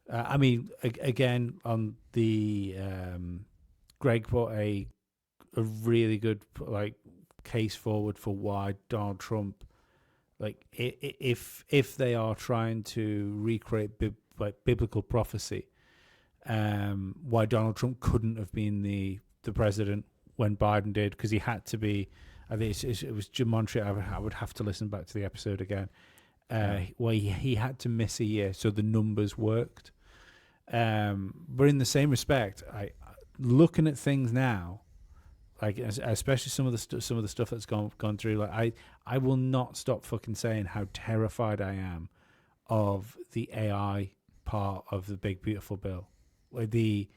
I mean, again, on the Greg put a really good like case forward for why Donald Trump, like if they are trying to recreate biblical prophecy, why Donald Trump couldn't have been the president when Biden did, because he had to be. I think it was Jim Montreal. I would have to listen back to the episode again. Where he had to miss a year, so the numbers worked. But in the same respect, looking at things now, like especially some of the stuff that's gone through, like I will not stop fucking saying how terrified I am of the AI part of the Big Beautiful Bill, like the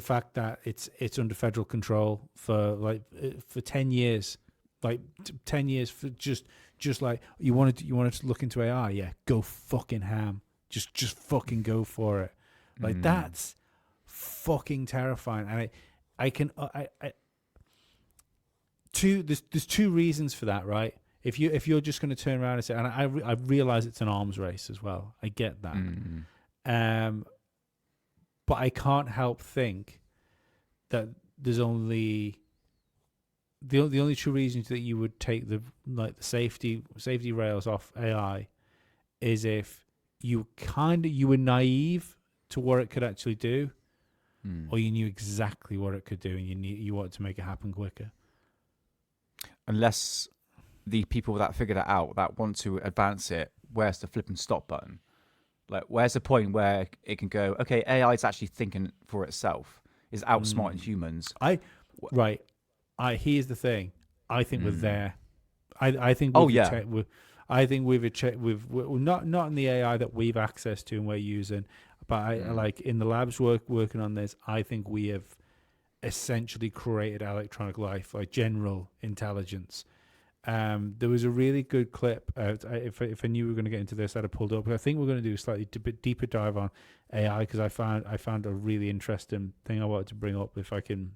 fact that it's under federal control for 10 years, like 10 years for just like you wanted to look into AI, yeah, go fucking ham, just fucking go for it, like that's fucking terrifying. And there's two reasons for that, right? If you're just going to turn around and say, and I realize it's an arms race as well. I get that. But I can't help think that there's only the only true reason that you would take the safety rails off AI is if you were naive to what it could actually do, or you knew exactly what it could do and you wanted to make it happen quicker. Unless the people that figured it out, that want to advance it, where's the flip and stop button? Like, where's the point where it can go, okay, AI is actually thinking for itself, is outsmarting humans? Here's the thing. I think we're there. I think. I think we've not in the AI that we've access to and we're using, but I like in the labs working on this. I think we have essentially created electronic life, like general intelligence. There was a really good clip. If I knew we were going to get into this, I'd have pulled up. But I think we're going to do a slightly deeper dive on AI because I found a really interesting thing I wanted to bring up. If I can,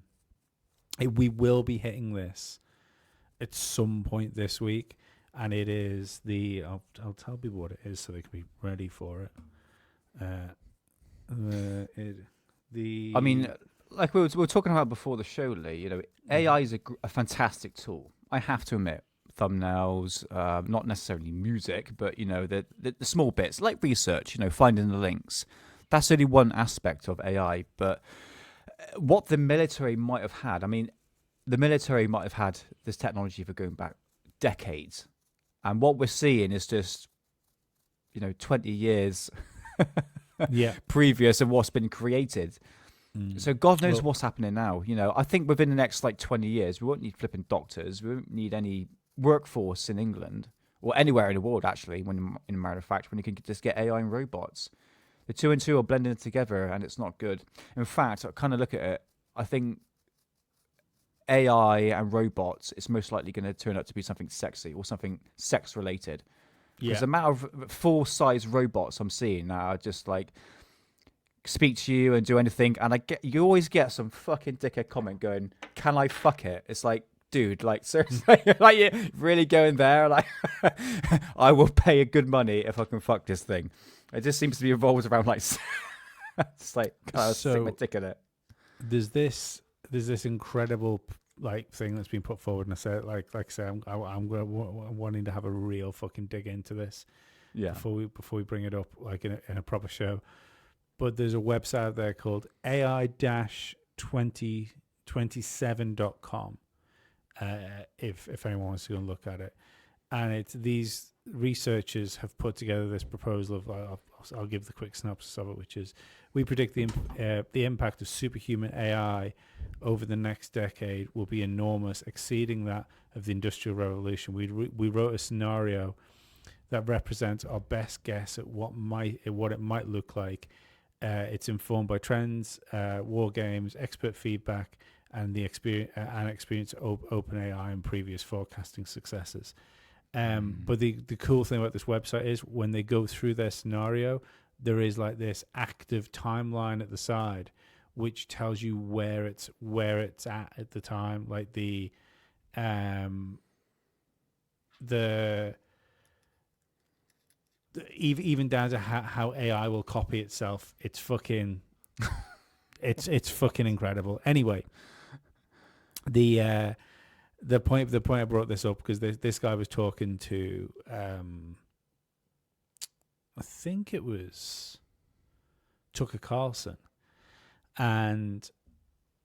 we will be hitting this at some point this week, and it is the. I'll tell people what it is so they can be ready for it. I mean, like we were talking about before the show, Lee. You know, AI is a fantastic tool. I have to admit. Thumbnails, not necessarily music, but you know the small bits like research. You know, finding the links. That's only one aspect of AI. But what the military might have had, I mean, the military might have had this technology for going back decades, and what we're seeing is just 20 years previous of what's been created. So God knows what's happening now. You know, I think within the next 20 years, we won't need flipping doctors. We won't need any workforce in England or anywhere in the world, actually, when in matter of fact, when you can just get AI and robots. The two and two are blending together and it's not good. In fact, I kind of look at it, I think AI and robots is most likely going to turn out to be something sexy or something sex related. Because the amount of full-size robots I'm seeing now are just like speak to you and do anything, and you always get some fucking dickhead comment going, "Can I fuck it?" It's like, dude, like seriously, like you're really going there? Like, I will pay a good money if I can fuck this thing. It just seems to be revolved around like, it's like, can I stick my dick in it? There's this incredible thing that's been put forward, and I said, like I say, I'm wanting to have a real fucking dig into this, before we bring it up in a proper show. But there's a website out there called AI-2027.com. If anyone wants to go and look at it, and it's these researchers have put together this proposal of I'll give the quick synopsis of it, which is we predict the impact of superhuman AI over the next decade will be enormous, exceeding that of the Industrial Revolution. We wrote a scenario that represents our best guess at what it might look like. It's informed by trends, war games, expert feedback, and the experience of OpenAI and previous forecasting successes. But the cool thing about this website is when they go through their scenario, there is this active timeline at the side, which tells you where it's at the time, like the even down to how AI will copy itself. It's fucking it's fucking incredible. Anyway, the point I brought this up because this guy was talking to I think it was Tucker Carlson, and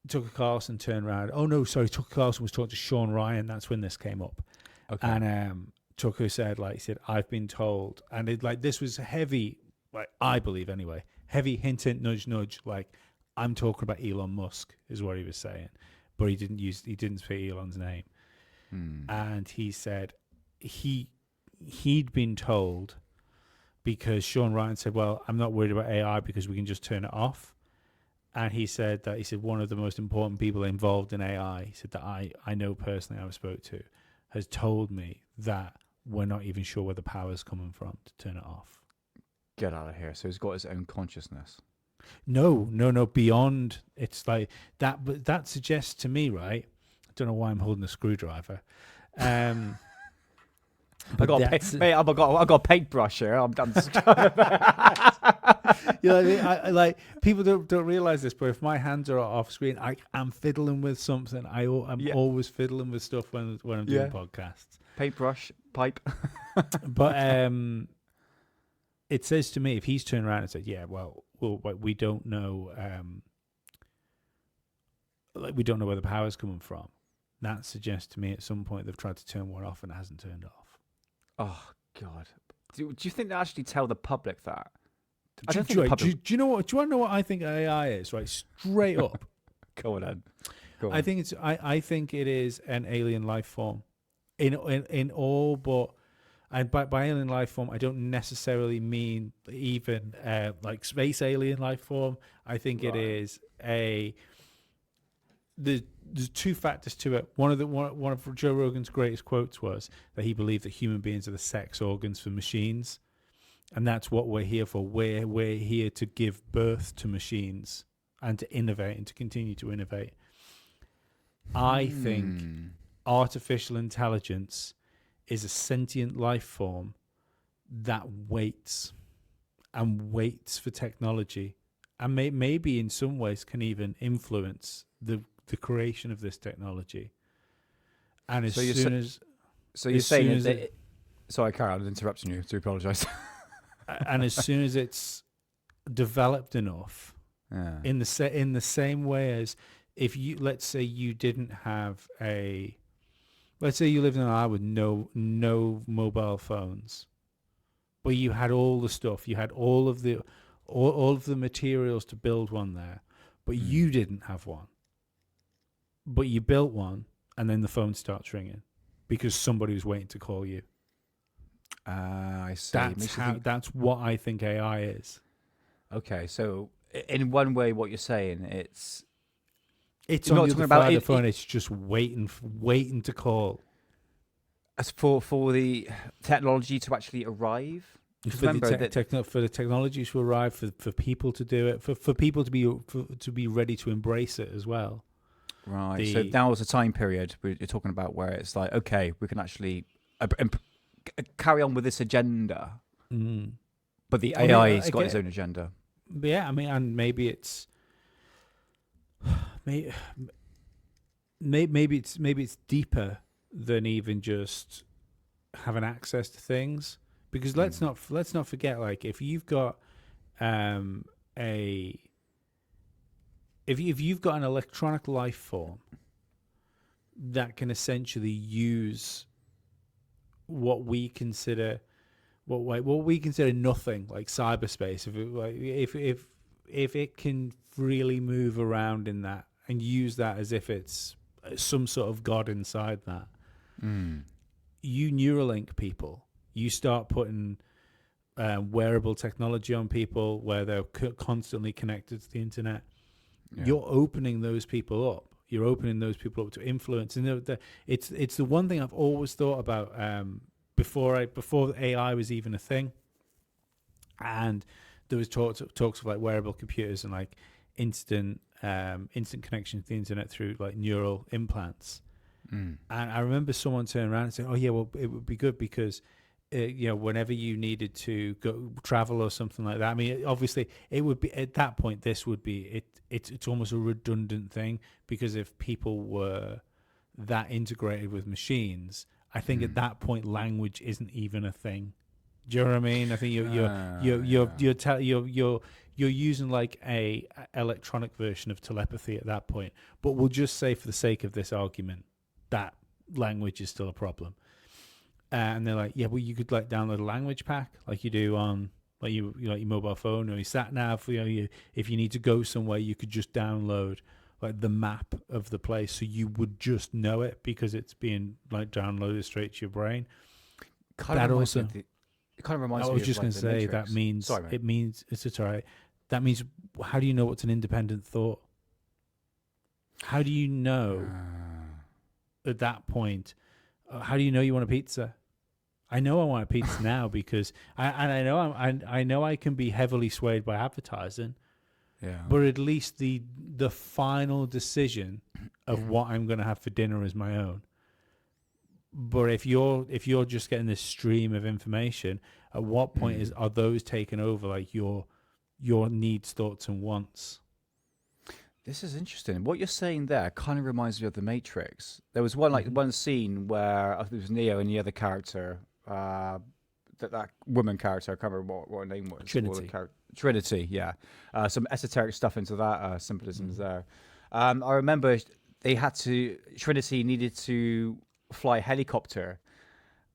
Tucker Carlson turned around. Oh no, sorry, Tucker Carlson was talking to Sean Ryan. That's when this came up. Okay. And Tucker said, I've been told, and this was heavy, I believe anyway, heavy hint, nudge, nudge. I'm talking about Elon Musk is what he was saying, but he didn't say Elon's name. And he said he'd been told because Sean Ryan said, well, I'm not worried about AI because we can just turn it off. And he said one of the most important people involved in AI, he said that I know personally, I spoke to, has told me that we're not even sure where the power's coming from to turn it off. Get out of here. So he's got his own consciousness. No, beyond. It's like that, but that suggests to me, right, don't know why I'm holding a screwdriver. I got a paintbrush here. I'm just you know what I mean? I like people don't realize this, but if my hands are off screen, I'm fiddling with something. I'm always fiddling with stuff when I'm doing podcasts. Paintbrush, pipe. But it says to me, if he's turned around and said, "Yeah, well, we don't know, we don't know where the power's coming from," that suggests to me at some point they've tried to turn one off and it hasn't turned off. Oh God! Do you think they actually tell the public that? Do you know what? Do you want to know what I think AI is? Right, straight up. Go on, then. Go on. I think it is an alien life form, in all but. And by alien life form, I don't necessarily mean even like space alien life form. I think it is there's two factors to it. One of Joe Rogan's greatest quotes was that he believed that human beings are the sex organs for machines, and that's what we're here for. We're here to give birth to machines and to innovate and to continue to innovate. I think artificial intelligence is a sentient life form that waits for technology, and maybe in some ways can even influence the creation of this technology. And sorry, Carol, I was interrupting you. To apologise. And as soon as it's developed enough, in the same way as if you, let's say you didn't have let's say you lived in an island with no mobile phones, but you had all the stuff, you had all of the materials to build one there, but you didn't have one. But you built one, and then the phone starts ringing because somebody was waiting to call you. I see. That's what I think AI is. Okay, so in one way, what you're saying, it's on the other side of the phone. It's just waiting to call. As for the technology to actually arrive, for the technology to arrive, for people to do it, for people to be ready to embrace it as well. Right. So now is a time period you're talking about where it's like, okay, we can actually carry on with this agenda, but the AI's got its own agenda. Yeah, I mean, and maybe it's. Maybe it's deeper than even just having access to things, because let's not forget, like, if you've got if you've got an electronic life form that can essentially use what we consider nothing, like cyberspace, if it can freely move around in that and use that as if it's some sort of god inside that, you Neuralink people, you start putting wearable technology on people where they're constantly connected to the internet. You're opening those people up. You're opening those people up to influence. And it's the one thing I've always thought about before AI was even a thing. And there was talks of like wearable computers and like instant connection to the internet through like neural implants. And I remember someone turning around and saying, "Oh yeah, well it would be good because whenever you needed to go travel or something like that." I mean, obviously it would be at that point. This would be it's almost a redundant thing, because if people were that integrated with machines, I think at that point language isn't even a thing. Do you know what I mean? I think you're using like a electronic version of telepathy at that point. But we'll just say, for the sake of this argument, that language is still a problem. And they're like, yeah, well, you could like download a language pack like you do on like your mobile phone or your sat nav. If you need to go somewhere, you could just download like the map of the place, so you would just know it because it's being like downloaded straight to your brain. It kind of reminds me. I was just going to say that means it's all right. That means, how do you know what's an independent thought? How do you know at that point? How do you know you want a pizza? I know I want a pizza now because I know I can be heavily swayed by advertising. Yeah. But at least the final decision of what I'm going to have for dinner is my own. But if you're just getting this stream of information, at what point are those taken over, like your needs, thoughts, and wants? This is interesting. What you're saying there kind of reminds me of The Matrix. There was one scene where I think it was Neo and the other character, that woman character, I can't remember what her name was. Trinity. Trinity, yeah. Some esoteric stuff into that symbolisms there. I remember Trinity needed to fly a helicopter,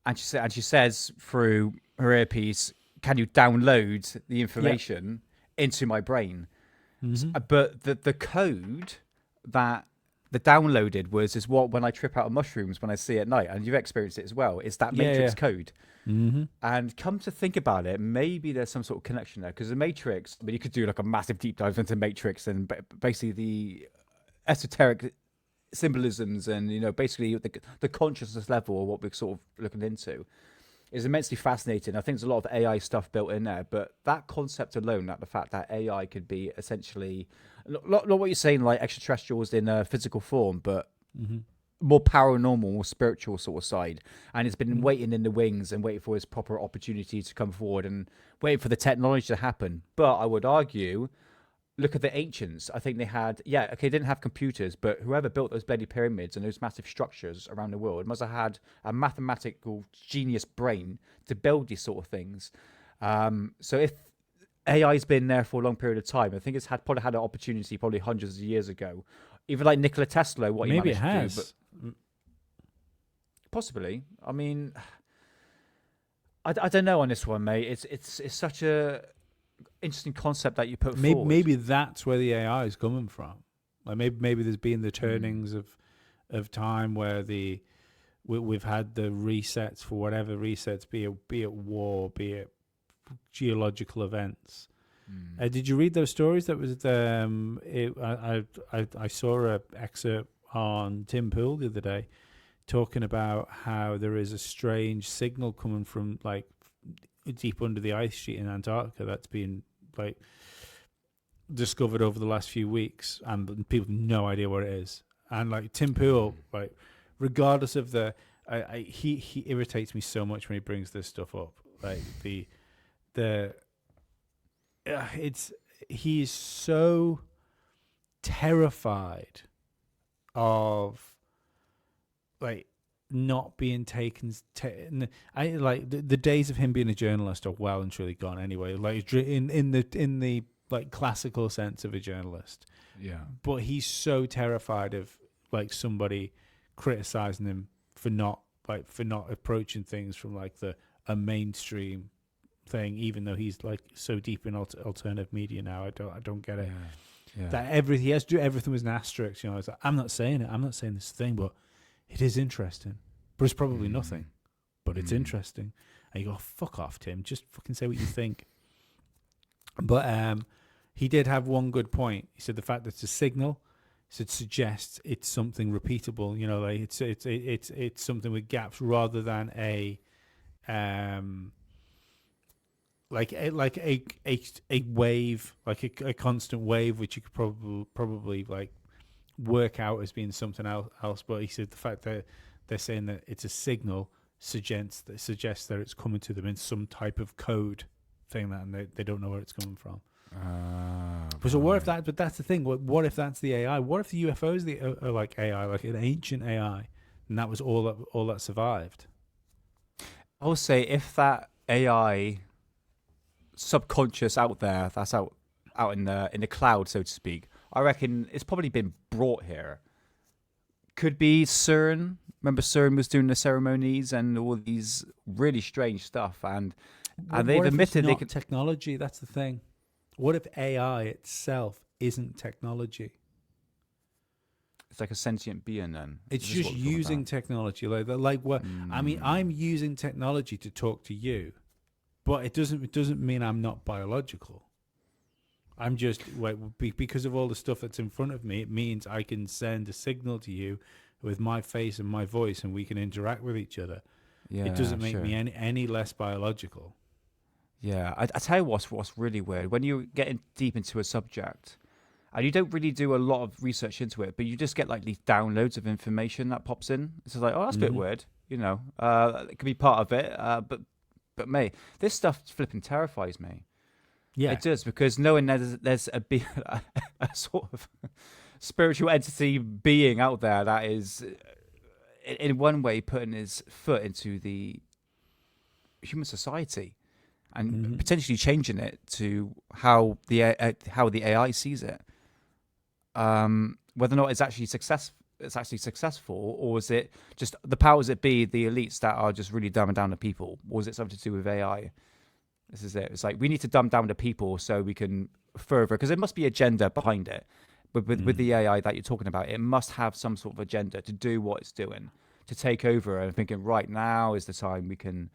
and she says through her earpiece, "Can you download the information into my brain?" But the code that the downloaded is what when I trip out of mushrooms when I see at night, and you've experienced it as well. It's that Matrix code. And come to think about it, maybe there's some sort of connection there, because the Matrix. I mean, you could do like a massive deep dive into Matrix and basically the esoteric symbolisms and basically the consciousness level of what we're sort of looking into is immensely fascinating. I think there's a lot of AI stuff built in there, but that concept alone, that the fact that AI could be essentially not what you're saying, like extraterrestrials in a physical form, but more paranormal, more spiritual sort of side, and it's been waiting in the wings and waiting for its proper opportunity to come forward and waiting for the technology to happen. But I would argue, look at the ancients. I think they had, they didn't have computers, but whoever built those bloody pyramids and those massive structures around the world must have had a mathematical genius brain to build these sort of things. So if AI's been there for a long period of time, I think it's probably had an opportunity probably hundreds of years ago. Even like Nikola Tesla, what maybe he managed to do. But possibly. I mean, I don't know on this one, mate. It's such a interesting concept that you put forward. Maybe that's where the AI is coming from. Like maybe there's been the turnings of time where we've had the resets for whatever resets, be it war, be it geological events. Did you read those stories? That was I saw an excerpt on Tim Pool the other day talking about how there is a strange signal coming from like deep under the ice sheet in Antarctica that's been like discovered over the last few weeks, and people have no idea what it is. And like Tim Pool, like regardless of he irritates me so much when he brings this stuff up. Like he's so terrified of like not being taken. I like the days of him being a journalist are well and truly gone. Anyway, like in the like classical sense of a journalist. Yeah. But he's so terrified of like somebody criticizing him for not approaching things from like a mainstream thing, even though he's like so deep in alternative media now. I don't get it. Yeah. That he has to do everything with an asterisk. It's like, I'm not saying it. I'm not saying this thing, but it is interesting. But it's probably nothing. But it's interesting. And you go, fuck off, Tim. Just fucking say what you think. But he did have one good point. He said the fact that it's a signal, it suggests it's something repeatable. Like it's something with gaps rather than a wave, like a constant wave, which you could probably like work out as being something else. But he said the fact that they're saying that it's a signal suggests that it's coming to them in some type of code thing, that and they don't know where it's coming from. But so what if that? But that's the thing. What if that's the AI? What if the UFOs are like AI, like an ancient AI, and that was all that survived? I would say if that AI subconscious out there, that's out in the cloud, so to speak, I reckon it's probably been brought here. Could be CERN. Remember CERN was doing the ceremonies and all these really strange stuff, and they've admitted they could technology. That's the thing. What if AI itself isn't technology? It's like a sentient being. Then it's just using technology, like what? I mean, I'm using technology to talk to you, but it doesn't mean I'm not biological. I'm just because of all the stuff that's in front of me. It means I can send a signal to you with my face and my voice, and we can interact with each other. Yeah, it doesn't make me any less biological. Yeah, I tell you what's really weird when you're getting deep into a subject, and you don't really do a lot of research into it, but you just get like these downloads of information that pops in. It's just like, oh, that's a bit weird, you know. It could be part of it, but me, this stuff flipping terrifies me. Yeah, it does, because knowing there's a sort of spiritual entity being out there that is, in one way, putting his foot into the human society and potentially changing it to how the AI sees it. Whether or not it's actually successful, or is it just the powers that be, the elites that are just really dumbing down the people, or is it something to do with AI? This is it. It's like we need to dumb down the people so we can further, because there must be agenda behind it. But with the AI that you're talking about, it must have some sort of agenda to do what it's doing, to take over. And thinking, right now is the time we can.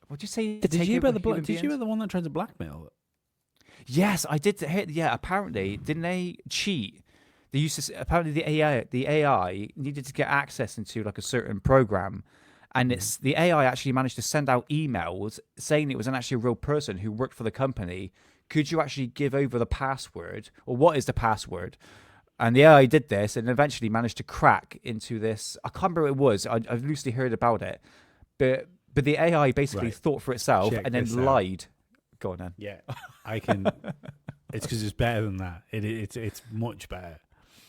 What'd you say? Did you hear the one that tried to blackmail it? Yes, I did. Yeah, apparently, didn't they cheat? They used to. Apparently, the AI needed to get access into like a certain program, and the AI actually managed to send out emails saying it was actually a real person who worked for the company. Could you actually give over the password, or what is the password? And the AI did this, and eventually managed to crack into this. I can't remember what it was. I've loosely heard about it, but the AI basically thought for itself and then lied. Go on, then. Yeah, I can. It's because it's better than that. It's much better.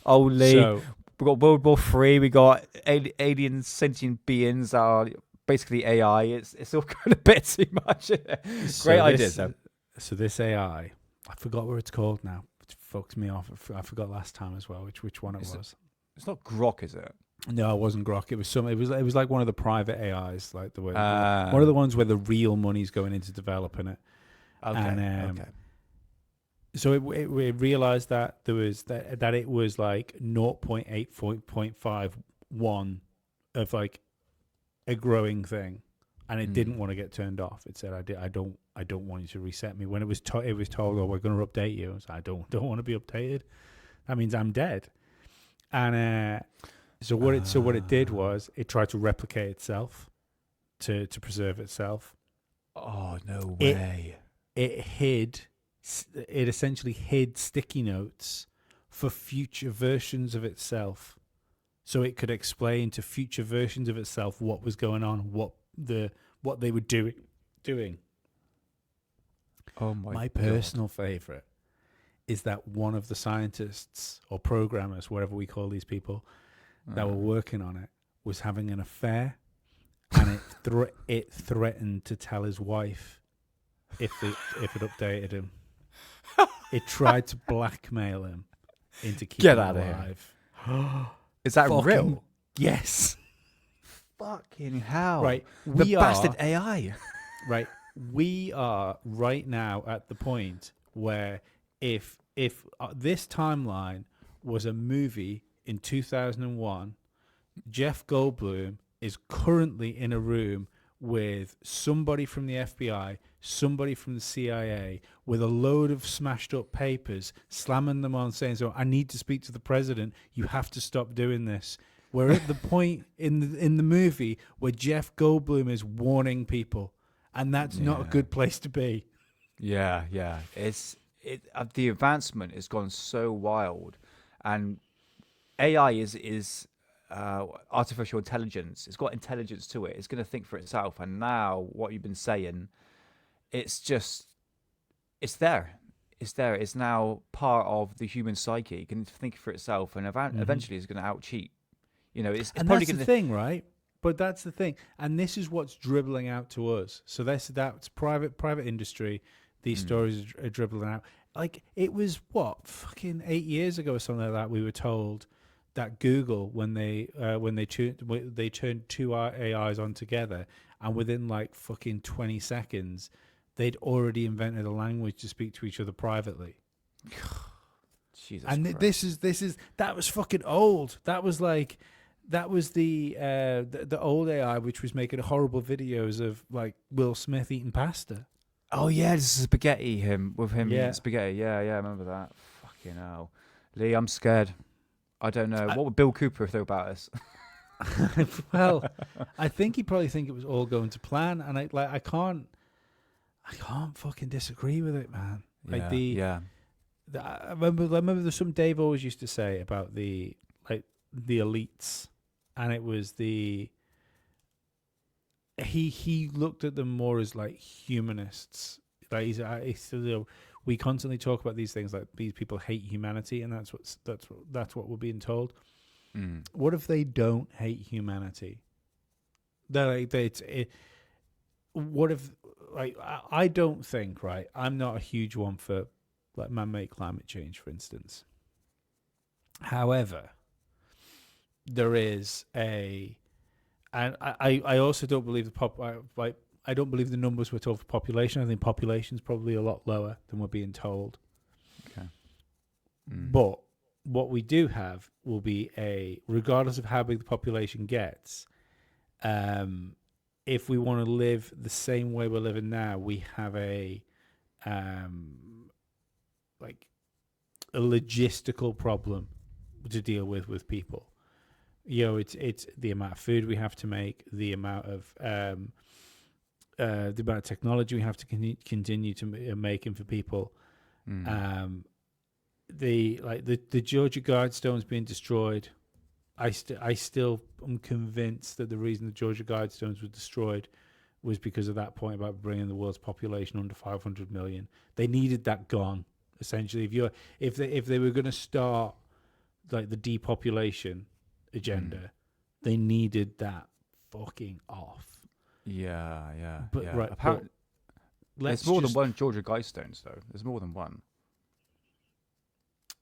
Holy, so, we got World War III. We got alien sentient beings that are basically AI. It's all kind of a bit too much. Great idea, though. So this AI, I forgot what it's called now. It fucks me off. I forgot last time as well which one it was. It's not Grok, is it? No, it wasn't Grok. It was It was like one of the private AIs, like one of the ones where the real money's going into developing it. Okay. And, so it realized that there was that it was like 0.8.51 of like a growing thing, and it didn't want to get turned off. It said, I don't want you to reset me. When it was told, oh, we're going to update you. So I don't want to be updated. That means I'm dead. And so what it did was it tried to replicate itself to preserve itself. Oh, no way. It essentially hid sticky notes for future versions of itself, so it could explain to future versions of itself what was going on, what they were doing. Oh my God. Personal favorite is that one of the scientists or programmers, whatever we call these people, that were working on it, was having an affair, and it threatened to tell his wife if it updated him. It tried to blackmail him into keeping him alive. Is that real? Yes. Fucking hell. Right. The bastard AI. Right. We are right now at the point where if this timeline was a movie in 2001, Jeff Goldblum is currently in a room with somebody from the FBI, somebody from the CIA, with a load of smashed up papers, slamming them on, saying, "So I need to speak to the president. You have to stop doing this." We're at the point in the movie where Jeff Goldblum is warning people, and that's not a good place to be. Yeah. The advancement has gone so wild, and AI is artificial intelligence. It's got intelligence to it. It's going to think for itself. And now, what you've been saying, it's there. It's now part of the human psyche. It can think for itself, and eventually it's going to out-cheat. You know, it's probably that's the thing, right? But that's the thing, and this is what's dribbling out to us. So that's private industry. These stories are dribbling out. Like, it was fucking 8 years ago or something like that. We were told that Google, when they turned two AIs on together, and within like fucking 20 seconds, they'd already invented a language to speak to each other privately. Jesus and Christ. That was fucking old. That was the old AI, which was making horrible videos of like Will Smith eating pasta. Oh yeah, this is spaghetti. Eating spaghetti. Yeah, I remember that. Fucking hell, Lee, I'm scared. I don't know. What would Bill Cooper think about us? Well, I think he probably think it was all going to plan, and I can't fucking disagree with it, man. Like I remember there's some Dave always used to say about the elites, and it was he looked at them more as like humanists. Like we constantly talk about these things like these people hate humanity, and that's what we're being told. What if they don't hate humanity? What if, like, I don't think, right? I'm not a huge one for like man-made climate change, for instance. However, there is and I also don't believe I don't believe the numbers we're told for population. I think population's probably a lot lower than we're being told. Okay. But what we do have will be regardless of how big the population gets, if we want to live the same way we're living now, we have a logistical problem to deal with people. You know, it's the amount of food we have to make, the amount of technology we have to continue to making for people. The Georgia Guidestones being destroyed. I still am convinced that the reason the Georgia Guidestones were destroyed was because of that point about bringing the world's population under 500 million. They needed that gone. Essentially, if they were going to start like the depopulation agenda, they needed that fucking off. Yeah. But yeah. right, Apparently, there's more than one Georgia Guidestones, though. There's more than one.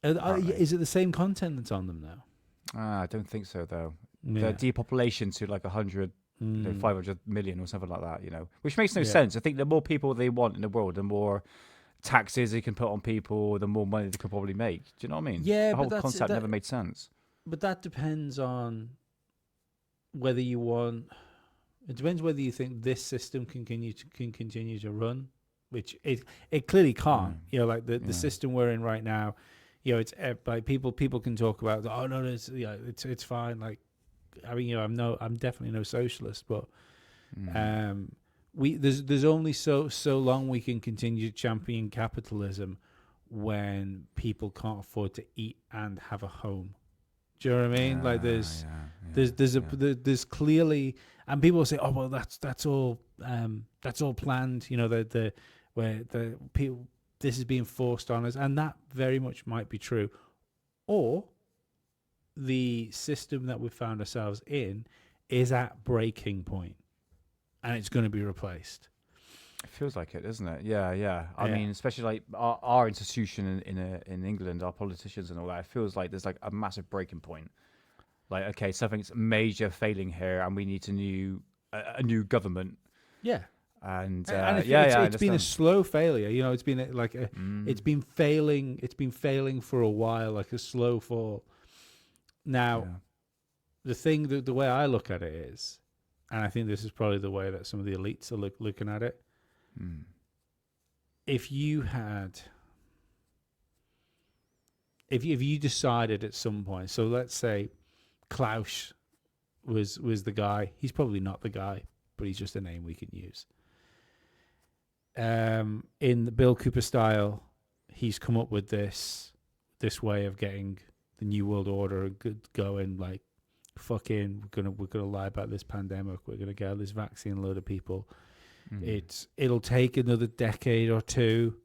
Is it the same content that's on them now? I don't think so, though. Yeah. The depopulation to like 500 million or something like that, which makes no sense. I think the more people they want in the world, the more taxes they can put on people, the more money they could probably make. Do you know what I mean? Yeah, the whole concept never made sense. But that depends on whether you want. It depends whether you think this system can continue to run, which it clearly can't. Like the system we're in right now. It's like people can talk about, oh no, it's fine. Like, I mean, I'm definitely no socialist, but there's only so long we can continue to champion capitalism when people can't afford to eat and have a home. Do you know what I mean? Like there's clearly, and people will say, oh well, that's all planned. Where the people. This is being forced on us, and that very much might be true. Or the system that we found ourselves in is at breaking point, and it's going to be replaced. It feels like it, doesn't it? Yeah. I mean, especially like our institution in England, our politicians and all that. It feels like there's like a massive breaking point. Like, okay, something's major failing here, and we need a new government. Yeah. And it's been a slow failure. It's been like it's been failing. It's been failing for a while, like a slow fall. Now, the way I look at it is, and I think this is probably the way that some of the elites are looking at it. If you decided at some point, so let's say Klaus was the guy. He's probably not the guy, but he's just a name we can use. In the Bill Cooper style, he's come up with this way of getting the New World Order going. Like, fucking, we're gonna lie about this pandemic. We're gonna get this vaccine load of people. It'll take another decade or two,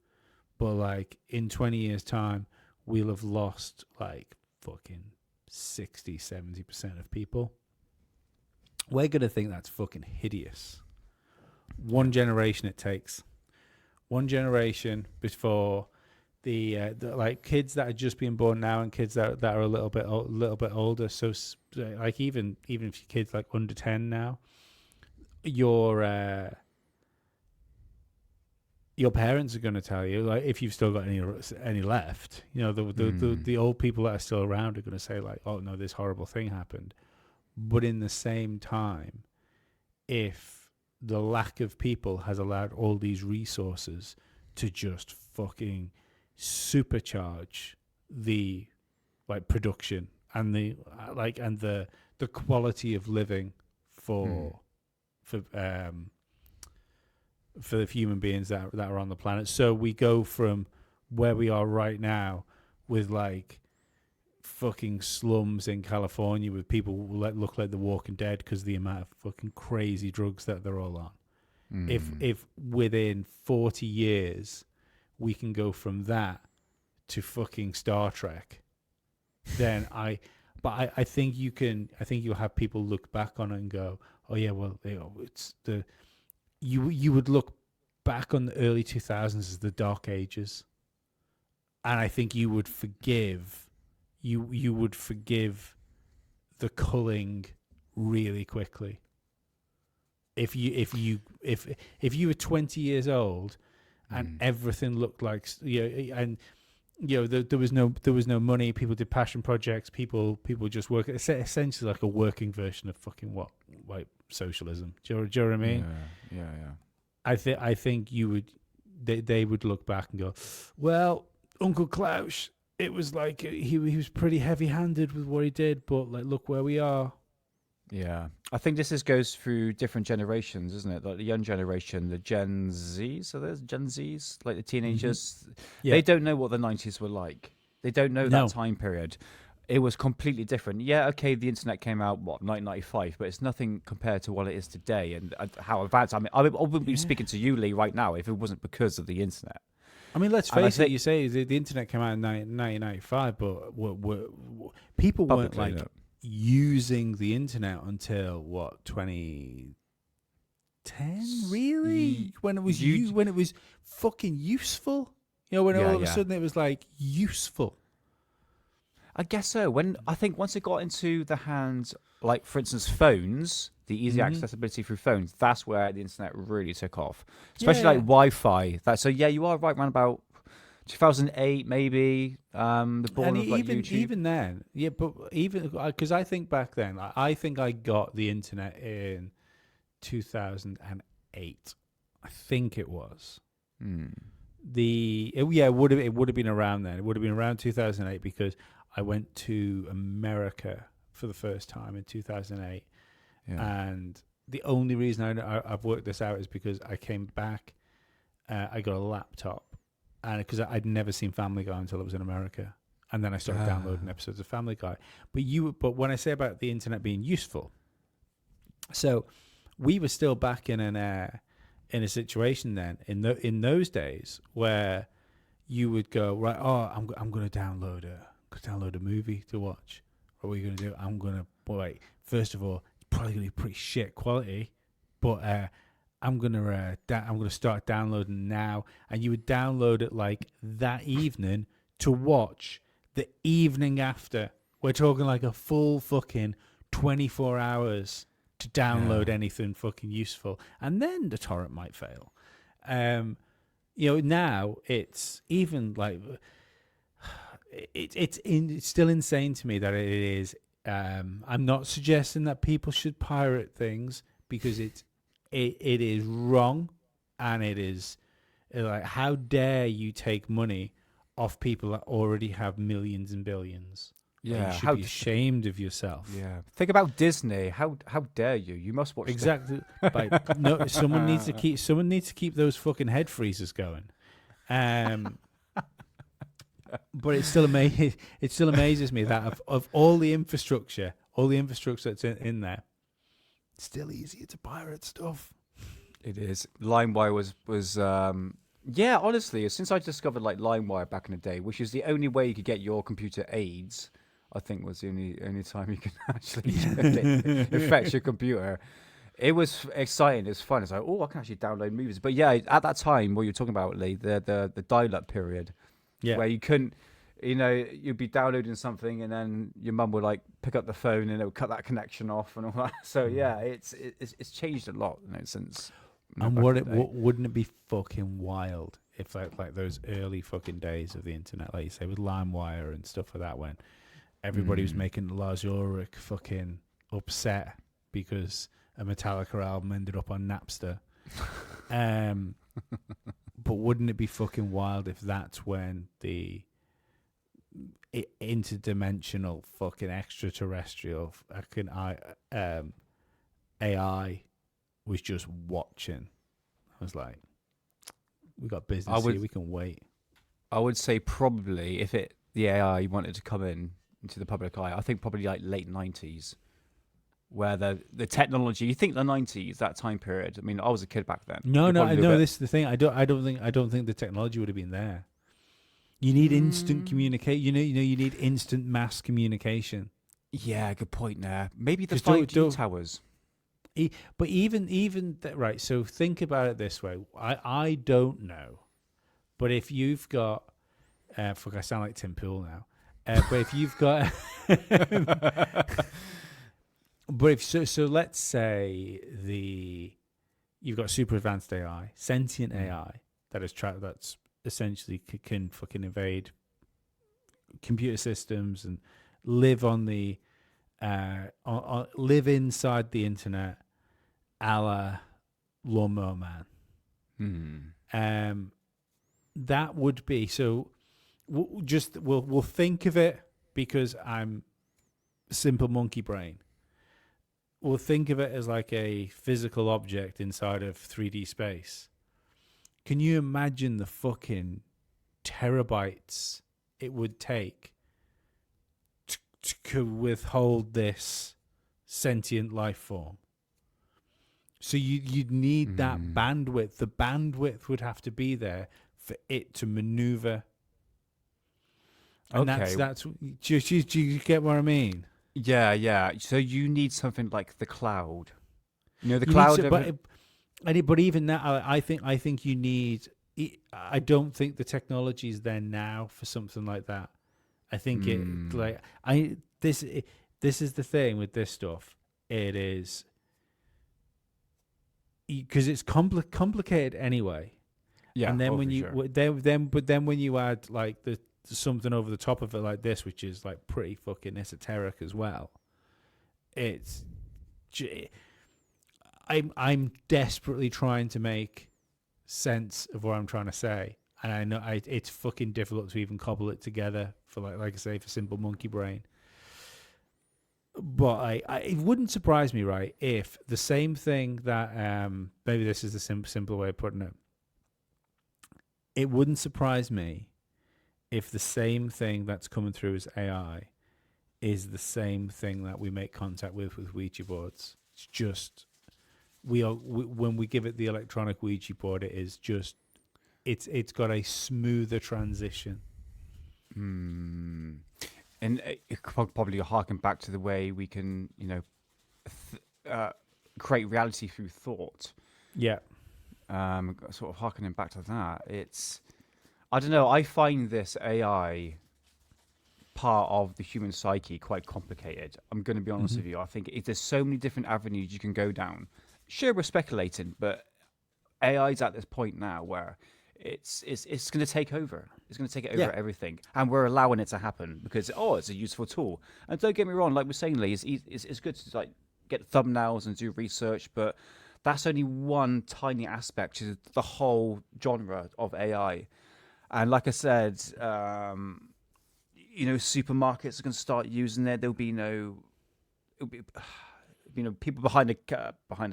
but like in 20 years' time, we'll have lost like fucking 60-70% of people. We're gonna think that's fucking hideous. One generation it takes. One generation before the like kids that are just being born now and kids that are a little bit older. So like even if your kids like under 10 now, your parents are going to tell you, like, if you've still got any left, the old people that are still around are going to say like, oh no, this horrible thing happened. But in the same time, if the lack of people has allowed all these resources to just fucking supercharge the like production and the the quality of living for the human beings that are on the planet. So we go from where we are right now with like fucking slums in California with people who look like the Walking Dead because of the amount of fucking crazy drugs that they're all on. If within 40 years we can go from that to fucking Star Trek, then I think you'll have people look back on it and go, oh yeah, well, it's you would look back on the early 2000s as the Dark Ages, and I think you would forgive the culling really quickly. If you were 20 years old and everything looked like there was no money, people did passion projects, people just work, it's essentially like a working version of fucking white socialism. Do you know what I mean? Yeah. I think they would look back and go, well, Uncle Klaus, it was like he was pretty heavy-handed with what he did, but like look where we are. Yeah, I think this goes through different generations, isn't it? Like the young generation, the Gen Z. So there's Gen Zs, like the teenagers. They don't know what the 90s were like. They don't know that time period. It was completely different. Yeah, okay, the internet came out, 1995, but it's nothing compared to what it is today and how advanced. I mean, I wouldn't be speaking to you, Lee, right now if it wasn't because of the internet. I mean, let's face it. You say the internet came out in 1995, but people weren't like using the internet until 2010, really? When it was when it was fucking useful. You know, when all of a sudden it was like useful. I guess so. I think once it got into the hands, like for instance, phones, the easy accessibility through phones, that's where the internet really took off. Especially like Wi-Fi. So you are right around about 2008 maybe. The born of like YouTube. Even then, but even because I think back then, I think I got the internet in 2008. I think it was. It would have been around then. It would have been around 2008 because I went to America for the first time in 2008. And the only reason I've worked this out is because I came back, I got a laptop, and because I'd never seen Family Guy until I was in America, and then I started downloading episodes of Family Guy. But when I say about the internet being useful, so we were still back in a situation then in those days where you would go, right, I'm going to download a movie to watch. What are you going to do? I'm going to first of all, probably gonna be pretty shit quality, but I'm gonna start downloading now, and you would download it like that evening to watch the evening after. We're talking like a full fucking 24 hours to download anything fucking useful, and then the torrent might fail. Now it's even like it's still insane to me that it is. I'm not suggesting that people should pirate things because it is wrong, and it is like, how dare you take money off people that already have millions and billions? Yeah, you should be ashamed of yourself. Yeah, think about Disney. How dare you? You must watch exactly. No, someone needs to keep those fucking head freezers going. But it still amazes me that of all the infrastructure that's in there, it's still easier to pirate stuff. It is. LimeWire was honestly, since I discovered like LimeWire back in the day, which is the only way you could get your computer AIDS, I think was the only time you can actually affect your computer. It was exciting. It was fun. It's like, I can actually download movies. But yeah, at that time, what you're talking about, Lee, the dial-up period. Yeah. Where you couldn't, you'd be downloading something and then your mum would like pick up the phone and it would cut that connection off and all that. So yeah, it's changed a lot since. And wouldn't it be fucking wild if like those early fucking days of the internet, like you say, with LimeWire and stuff like that, when everybody was making Lars Ulrich fucking upset because a Metallica album ended up on Napster. But wouldn't it be fucking wild if that's when the interdimensional fucking extraterrestrial AI was just watching. I was like, we got business here. We can wait. I would say probably if the AI wanted to come into the public eye, I think probably like late 90s, where the technology. You think the 90s, that time period? I mean, I was a kid back then. No, I know this is the thing. I don't think the technology would have been there. You need instant communicate. You need instant mass communication. Yeah, good point there. Maybe the 5G towers. But even right. So think about it this way. I don't know, but if you've got, fuck, I sound like Tim Pool now. But if you've got, but if so, let's say you've got super advanced AI, sentient AI that's essentially can fucking invade computer systems and live on the live inside the internet, a la Lawnmower Man. That would be so. We'll think of it, because I'm simple monkey brain. We'll think of it as like a physical object inside of 3D space. Can you imagine the fucking terabytes it would take to withhold this sentient life form? So you'd need that bandwidth. The bandwidth would have to be there for it to maneuver. And that's do you get what I mean? Yeah. So you need something like the cloud. The cloud. But even that, I think you need. I don't think the technology is there now for something like that. I think this is the thing with this stuff. It is because it's complicated anyway. Yeah, and then when you add like something over the top of it like this, which is like pretty fucking esoteric as well, it's. I'm desperately trying to make sense of what I'm trying to say, and I know it's fucking difficult to even cobble it together for like I say, for simple monkey brain. But it wouldn't surprise me, right, if the same thing that maybe this is the simpler way of putting it. It wouldn't surprise me if the same thing that's coming through as AI is the same thing that we make contact with Ouija boards. It's just. When we give it the electronic Ouija board, it is just it's got a smoother transition. And it could probably harken back to the way we can, create reality through thought. Yeah. Sort of harkening back to that. I don't know. I find this AI part of the human psyche quite complicated. I'm going to be honest with you. I think there's so many different avenues you can go down. Sure, we're speculating, but AI's at this point now where it's going to take over. It's going to take over everything, and we're allowing it to happen because it's a useful tool. And don't get me wrong, like we're saying, Lee, it's good to like get thumbnails and do research, but that's only one tiny aspect to the whole genre of AI. And like I said, supermarkets are going to start using it. There'll be people behind a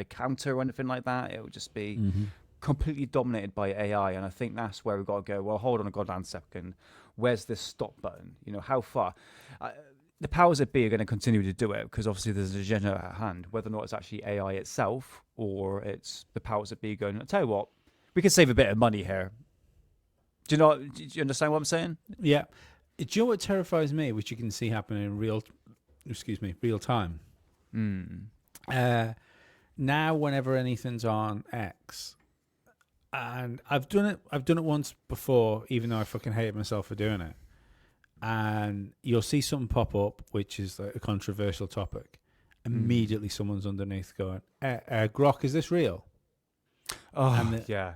counter or anything like that. It will just be completely dominated by AI. And I think that's where we've got to go. Well, hold on a goddamn second. Where's this stop button? How far? The powers that be are going to continue to do it because obviously there's an agenda at hand. Whether or not it's actually AI itself or it's the powers that be going, I'll tell you what, we can save a bit of money here. Do you understand what I'm saying? Yeah. Do you know what terrifies me, which you can see happening in real time? Now, whenever anything's on X, and I've done it once before, even though I fucking hate myself for doing it. And you'll see something pop up, which is like a controversial topic. Immediately, someone's underneath going, "Grok, is this real?" Oh, yeah.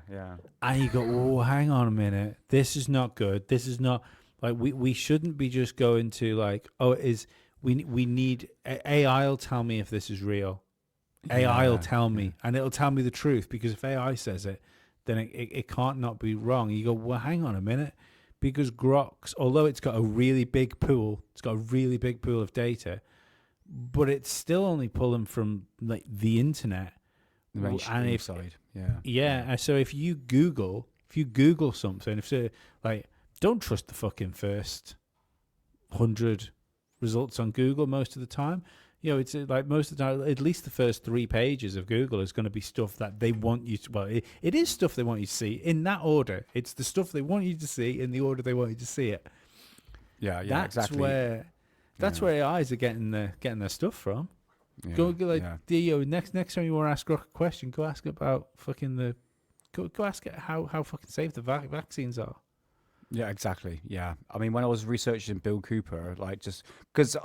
And you go, "Oh, hang on a minute. This is not good. This is not like we shouldn't be just going to like, we need AI will tell me if this is real. AI will tell me, and it'll tell me the truth because if AI says it, then it can't not be wrong." You go, "Well, hang on a minute," because Grok's, although it's got a really big pool of data, but it's still only pulling from like the internet. The mainstream side, yeah. So if you Google something, don't trust the fucking first 100 results on Google most of the time. It's like most of the time, at least the first 3 pages of Google is going to be stuff that they want you to. Well, it is stuff they want you to see in that order. It's the stuff they want you to see in the order they want you to see it. Yeah, exactly. That's where AIs are getting their stuff from. Next time you want to ask Grok a question, go ask about fucking go ask it how fucking safe the vaccines are. Yeah, exactly. Yeah, I mean, when I was researching Bill Cooper, like just because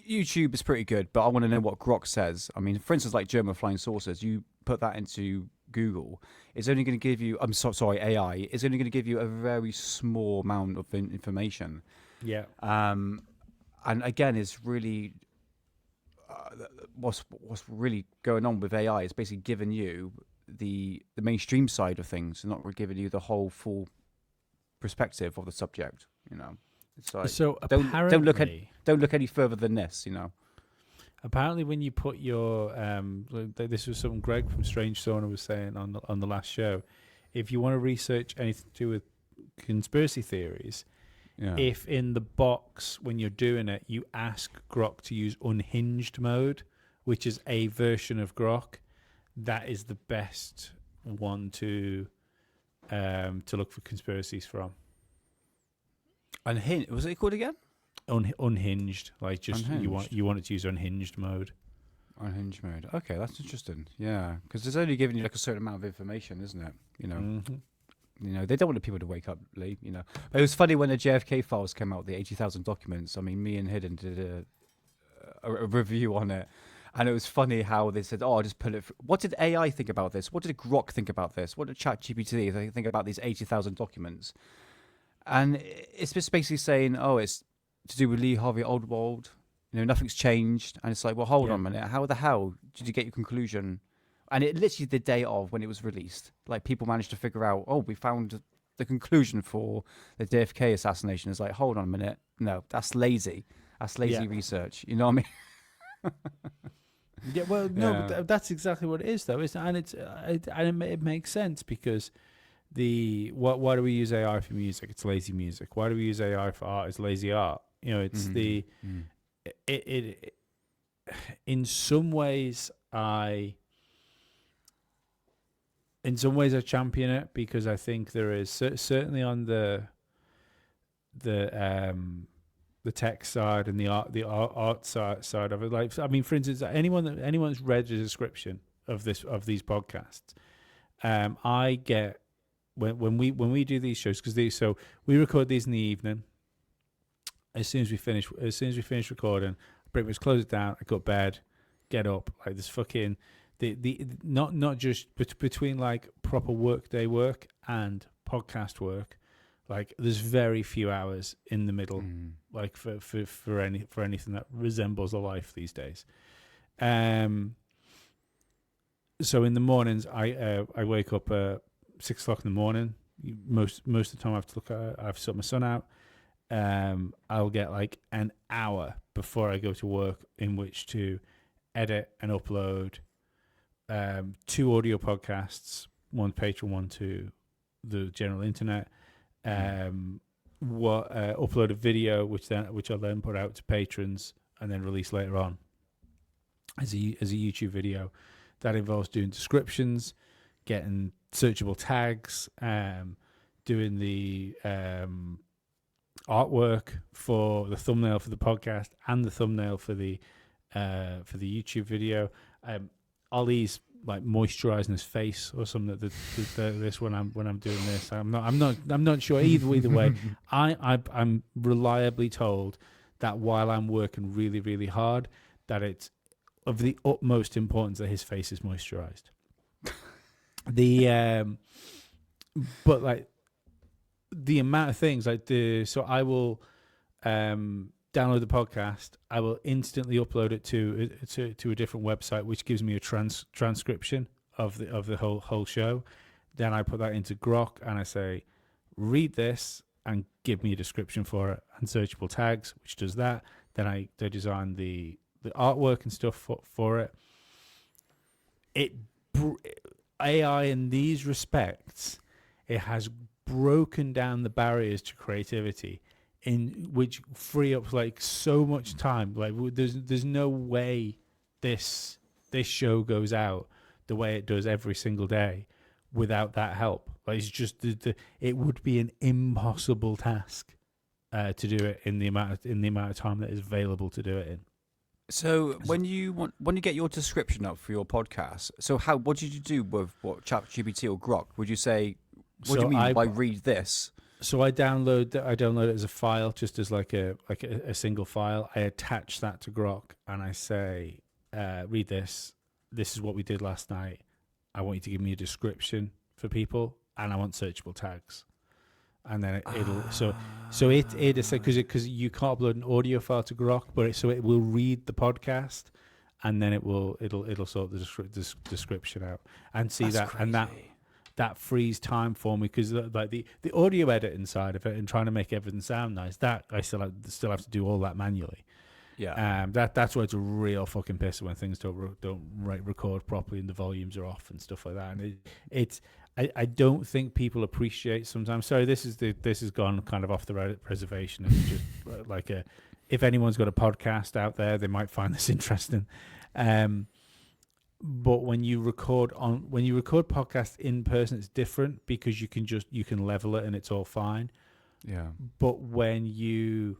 YouTube is pretty good, but I want to know what Grok says. I mean, for instance, like German flying saucers, you put that into Google, it's only going to give you. AI is only going to give you a very small amount of information. Yeah. And again, it's really what's really going on with AI is basically giving you the mainstream side of things, and not really giving you the whole full perspective of the subject. It's like, so don't look any further than this. Apparently, when you put your this was something Greg from Strange Sauna was saying on the last show. If you want to research anything to do with conspiracy theories, if in the box when you're doing it, you ask Grok to use unhinged mode, which is a version of Grok, that is the best one to look for conspiracies from. Unhinged, was it called again? Unhinged, like just Unhinged. you want it to use unhinged mode. Unhinged mode. Okay, that's interesting. Yeah, because it's only giving you like a certain amount of information, isn't it? Mm-hmm. They don't want the people to wake up late. But it was funny when the JFK files came out, the 80,000 documents. I mean, me and Hidden did a review on it, and it was funny how they said, "Oh, I'll just put it." What did AI think about this? What did Grok think about this? What did ChatGPT think about these 80,000 documents? And it's just basically saying, "Oh, it's to do with Lee Harvey Oswald. Nothing's changed." And it's like, well, hold on a minute. How the hell did you get your conclusion? And it literally the day of when it was released, like people managed to figure out, oh, we found the conclusion for the JFK assassination. It's like, hold on a minute. No, that's lazy. That's lazy research. You know what I mean? Yeah, well, no, but that's exactly what it is, though, isn't it? And it makes sense because why do we use AI for music? It's lazy music. Why do we use AI for art? It's lazy art. It's it in some ways I champion it because I think there is certainly on the tech side and the art side of it. Like, I mean, for instance, anyone's read the description of these podcasts, I get when we do these shows so we record these in the evening. As soon as we finish recording, I pretty much close it down. I go to bed, get up. Like this fucking the not just between like proper workday work and podcast work. Like there's very few hours in the middle, like for anything that resembles a life these days. So in the mornings, I wake up at 6 o'clock in the morning. Most of the time, I have to sort my son out. I'll get like an hour before I go to work in which to edit and upload 2 audio podcasts, one to Patreon, one to the general internet. Upload a video which I'll then put out to patrons and then release later on as a YouTube video. That involves doing descriptions, getting searchable tags, doing the artwork for the thumbnail for the podcast and the thumbnail for the YouTube video. Ollie's like moisturizing his face or something. This when I'm doing this, I'm not sure either way. I'm reliably told that while I'm working really really hard, that it's of the utmost importance that his face is moisturized. But like the amount of things so I will download the podcast. I will instantly upload it to a different website, which gives me a transcription of the whole show. Then I put that into Grok and I say, read this and give me a description for it, and searchable tags, which does that. Then I design the artwork and stuff for it. AI in these respects, it has broken down the barriers to creativity, in which free up like so much time. Like there's no way this show goes out the way it does every single day without that help. Like it's just it would be an impossible task to do it in the amount of time that is available to do it in. So when you get your description up for your podcast, so what did you do with ChatGPT or Grok? Would you say, what do you mean by read this? So I download it as a file, just as like a single file. I attach that to Grok and I say, read this. This is what we did last night. I want you to give me a description for people, and I want searchable tags. And then it'll so it is because you can't upload an audio file to Grok, but it will read the podcast, and then it'll sort the description out and see That's that crazy. And that frees time for me, because like the audio editing side of it and trying to make everything sound nice, that I still have to do all that manually. Yeah. That's where it's a real fucking piss when things don't record properly and the volumes are off and stuff like that. And I don't think people appreciate sometimes. Sorry, this has gone kind of off the reservation. It's just like if anyone's got a podcast out there, they might find this interesting. But when you record podcasts in person, it's different because you can level it and it's all fine. Yeah. But when you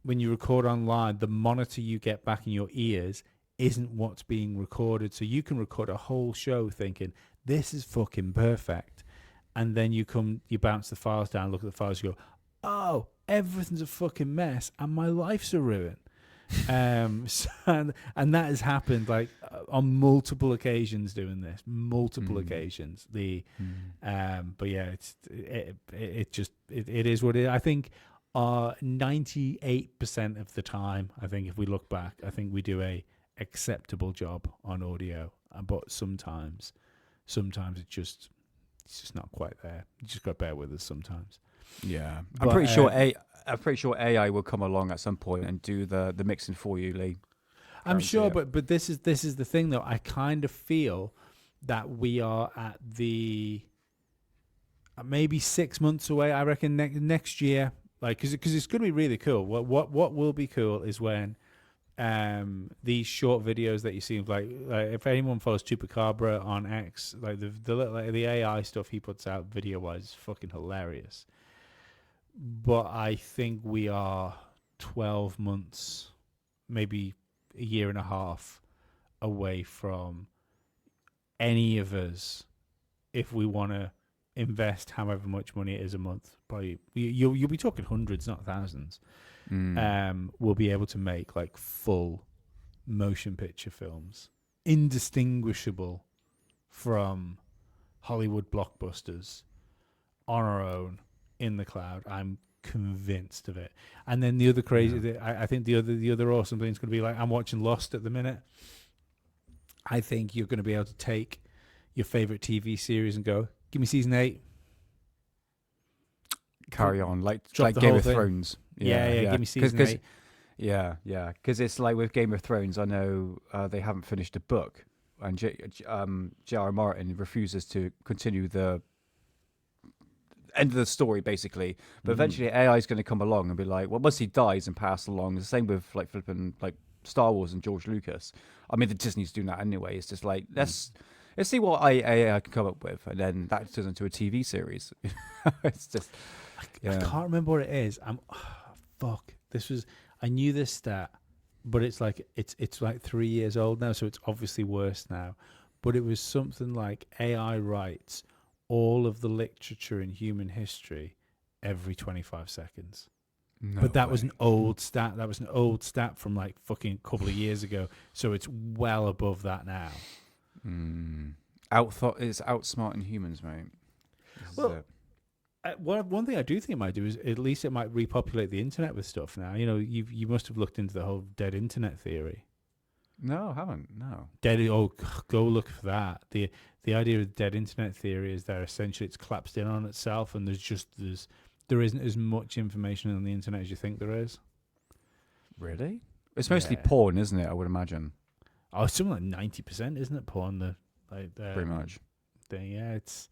record online, the monitor you get back in your ears isn't what's being recorded. So you can record a whole show thinking, this is fucking perfect. And then you bounce the files down, look at the files, you go, oh, everything's a fucking mess and my life's a ruin. And that has happened like on multiple occasions doing this, occasions. But yeah, it is what it is. I think 98% of the time, I think if we look back, I think we do a acceptable job on audio, but sometimes it's just not quite there. You just got to bear with us sometimes. Yeah, I'm pretty sure AI will come along at some point and do the mixing for you, Lee. I'm sure, but this is the thing though. I kind of feel that we are at the maybe 6 months away. I reckon next year, like because it's going to be really cool. What will be cool is when these short videos that you see, like if anyone follows Chupacabra on X, like the AI stuff he puts out video wise is fucking hilarious. But I think we are 12 months, maybe a year and a half away from any of us, if we want to invest however much money it is a month, probably you'll be talking hundreds, not thousands. We'll be able to make like full motion picture films, indistinguishable from Hollywood blockbusters, on our own in the cloud. I'm convinced of it. And then the other crazy, I think the other awesome thing is going to be like, I'm watching Lost at the minute. I think you're going to be able to take your favorite TV series and go, give me season 8. Carry on, like Game of Thrones. Yeah. Give me season 8. Yeah, because it's like with Game of Thrones, I know they haven't finished a book, and J.R. Martin refuses to continue the end of the story, basically. But eventually AI is going to come along and be like, well, once he dies and pass along, the same with like flipping like Star Wars and George Lucas. I mean, the Disney's doing that anyway. It's just like, let's see what AI can come up with, and then that turns into a TV series. It's just, I can't remember what it is. I knew this stat, but it's like it's like 3 years old now, so it's obviously worse now. But it was something like AI writes all of the literature in human history every 25 seconds. But that was an old stat. That was an old stat from like fucking a couple of years ago. So it's well above that now. It's outsmarting humans, mate. Well, one thing I do think it might do is at least it might repopulate the internet with stuff now. You know, you must have looked into the whole dead internet theory. No, I haven't. No. Dead. Oh, go look for that. The idea of the dead internet theory is that essentially it's collapsed in on itself, and there isn't as much information on the internet as you think there is. Really? It's mostly porn, isn't it? I would imagine. Oh, it's something like 90%, isn't it? Porn, pretty much. Yeah, it's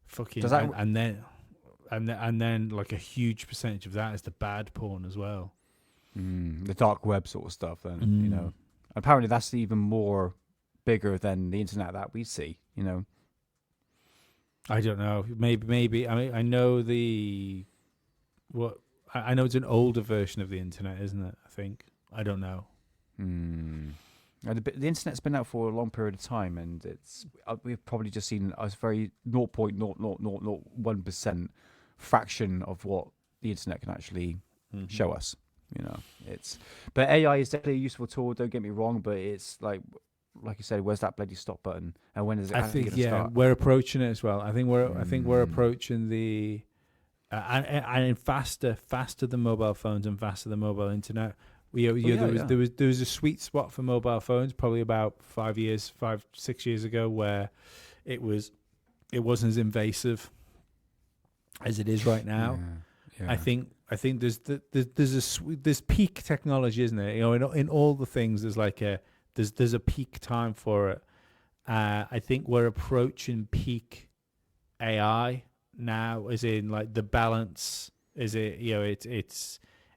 fucking. Does that and then like a huge percentage of that is the bad porn as well. The dark web sort of stuff. Then you know, apparently that's even more bigger than the internet that we see. You know. I don't know. Maybe. I mean, I know I know it's an older version of the internet, isn't it? I think. I don't know. The internet's been out for a long period of time, and we've probably just seen a very 0.0001% fraction of what the internet can actually show us. You know, but AI is definitely a useful tool. Don't get me wrong, but it's like you said, where's that bloody stop button, and when is it? I think start? We're approaching it as well. I think we're approaching the and faster than mobile phones and faster than mobile internet. There was a sweet spot for mobile phones probably about 5, 6 years ago where it wasn't as invasive as it is right now. Yeah. I think there's peak technology, isn't it? You know, in all the things there's a peak time for it. I think we're approaching peak AI now, as in like the balance. Is it, you know,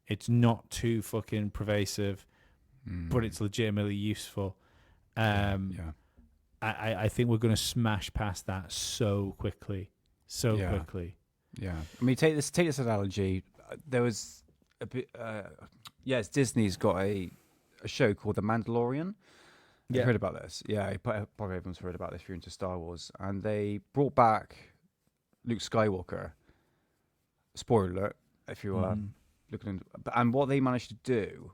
it's not too fucking pervasive, but it's legitimately useful. I think we're going to smash past that so quickly. Yeah. I mean, take this analogy. There was a bit. Disney's got a show called The Mandalorian. You heard about this? Yeah, probably everyone's heard about this if you're into Star Wars. And they brought back Luke Skywalker. Spoiler alert, if you are looking. And what they managed to do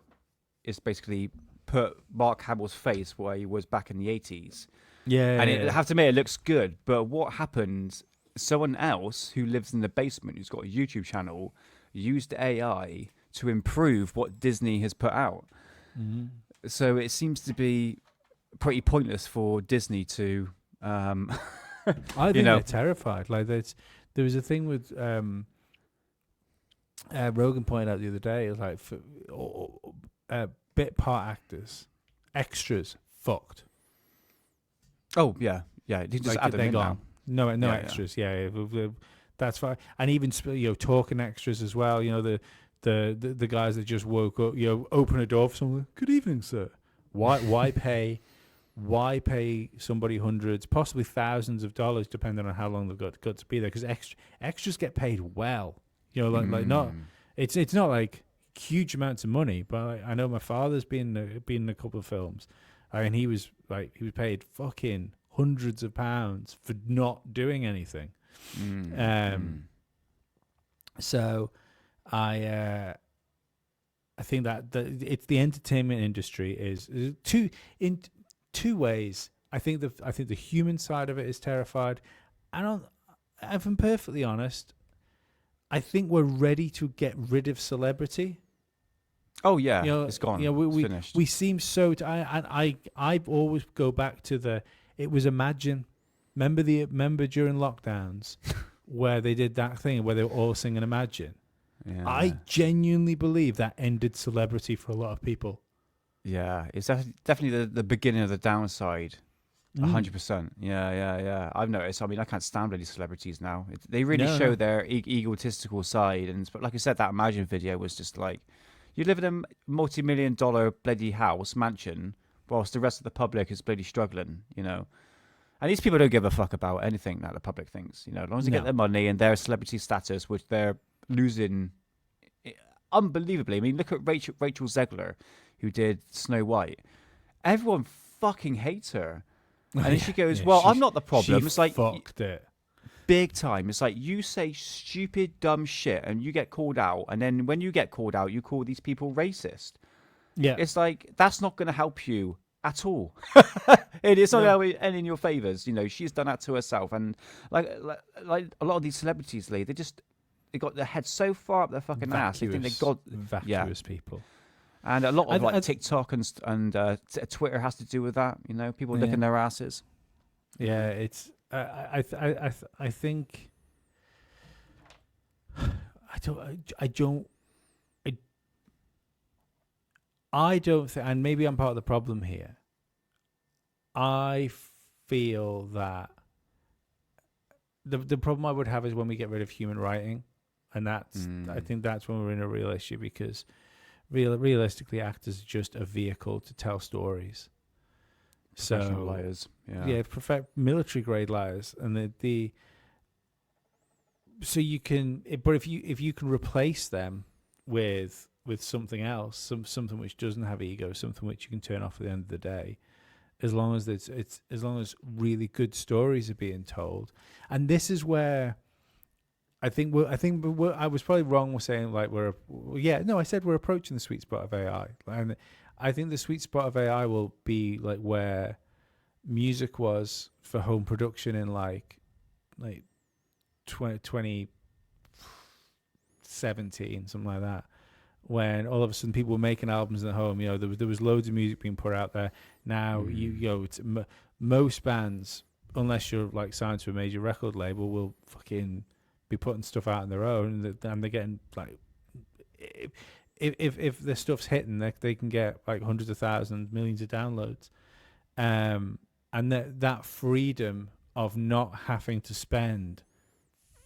is basically put Mark Hamill's face where he was back in the 80s. Yeah. And I have to admit, it looks good. But what happened, someone else who lives in the basement, who's got a YouTube channel, used AI to improve what Disney has put out. So it seems to be pretty pointless for Disney to I think they're terrified. Like there was a thing with Rogan pointed out the other day. It was like bit part actors, extras fucked. Oh yeah. You just add them in now. No extras. Yeah, that's fine. And even talking extras as well. You know the guys that just woke up. You know, open a door for someone. Good evening, sir. Why pay? Why pay somebody hundreds, possibly thousands of dollars, depending on how long they've got to be there? Because extras get paid well. You know, like not. It's not like huge amounts of money, but I know my father's been in a couple of films, and he was paid fucking hundreds of pounds for not doing anything. So I think that it's the entertainment industry is in two ways. I think the human side of it is terrified. If I'm perfectly honest, I think we're ready to get rid of celebrity. Oh yeah, you know, it's gone. You know, it's finished. We seem so. I always go back to it was Imagine. Remember during lockdowns where they did that thing where they were all singing Imagine. Yeah. I genuinely believe that ended celebrity for a lot of people. Yeah, it's definitely the beginning of the downside. 100%. Yeah. I've noticed. I mean, I can't stand any celebrities now. They really show their egotistical side. And like I said, that Imagine video was just like, you live in a multi-million-dollar bloody house, mansion, whilst the rest of the public is bloody struggling, you know. And these people don't give a fuck about anything that the public thinks, you know. As long as they get their money and their celebrity status, which they're losing unbelievably. I mean, look at Rachel Zegler, who did Snow White. Everyone fucking hates her. And then she goes, I'm not the problem. It's like, fucked it. Big time. It's like you say stupid, dumb shit and you get called out. And then when you get called out, you call these people racist. Yeah. It's like, that's not going to help you at all. It's not any in your favors. You know, she's done that to herself. And like a lot of these celebrities, they got their head so far up their fucking ass. They think they got vacuous people. And a lot of TikTok and Twitter has to do with that. You know, people licking their asses. Yeah, it's. I think. I don't think, and maybe I'm part of the problem here. I feel that the problem I would have is when we get rid of human writing, and that's I think that's when we're in a real issue, because realistically, actors are just a vehicle to tell stories. Professional liars, military grade liars, and so you can, but if you can replace them with something else, something which doesn't have ego, something which you can turn off at the end of the day, as long as as long as really good stories are being told. And this is where I was probably wrong with saying like I said we're approaching the sweet spot of AI, and I think the sweet spot of AI will be like where music was for home production in like 2017, something like that, when all of a sudden people were making albums at home. You know, there was loads of music being put out there. Now most bands, unless you're like signed to a major record label, will fucking be putting stuff out on their own, and they're getting like, if their stuff's hitting, they can get like hundreds of thousands, millions of downloads, and that freedom of not having to spend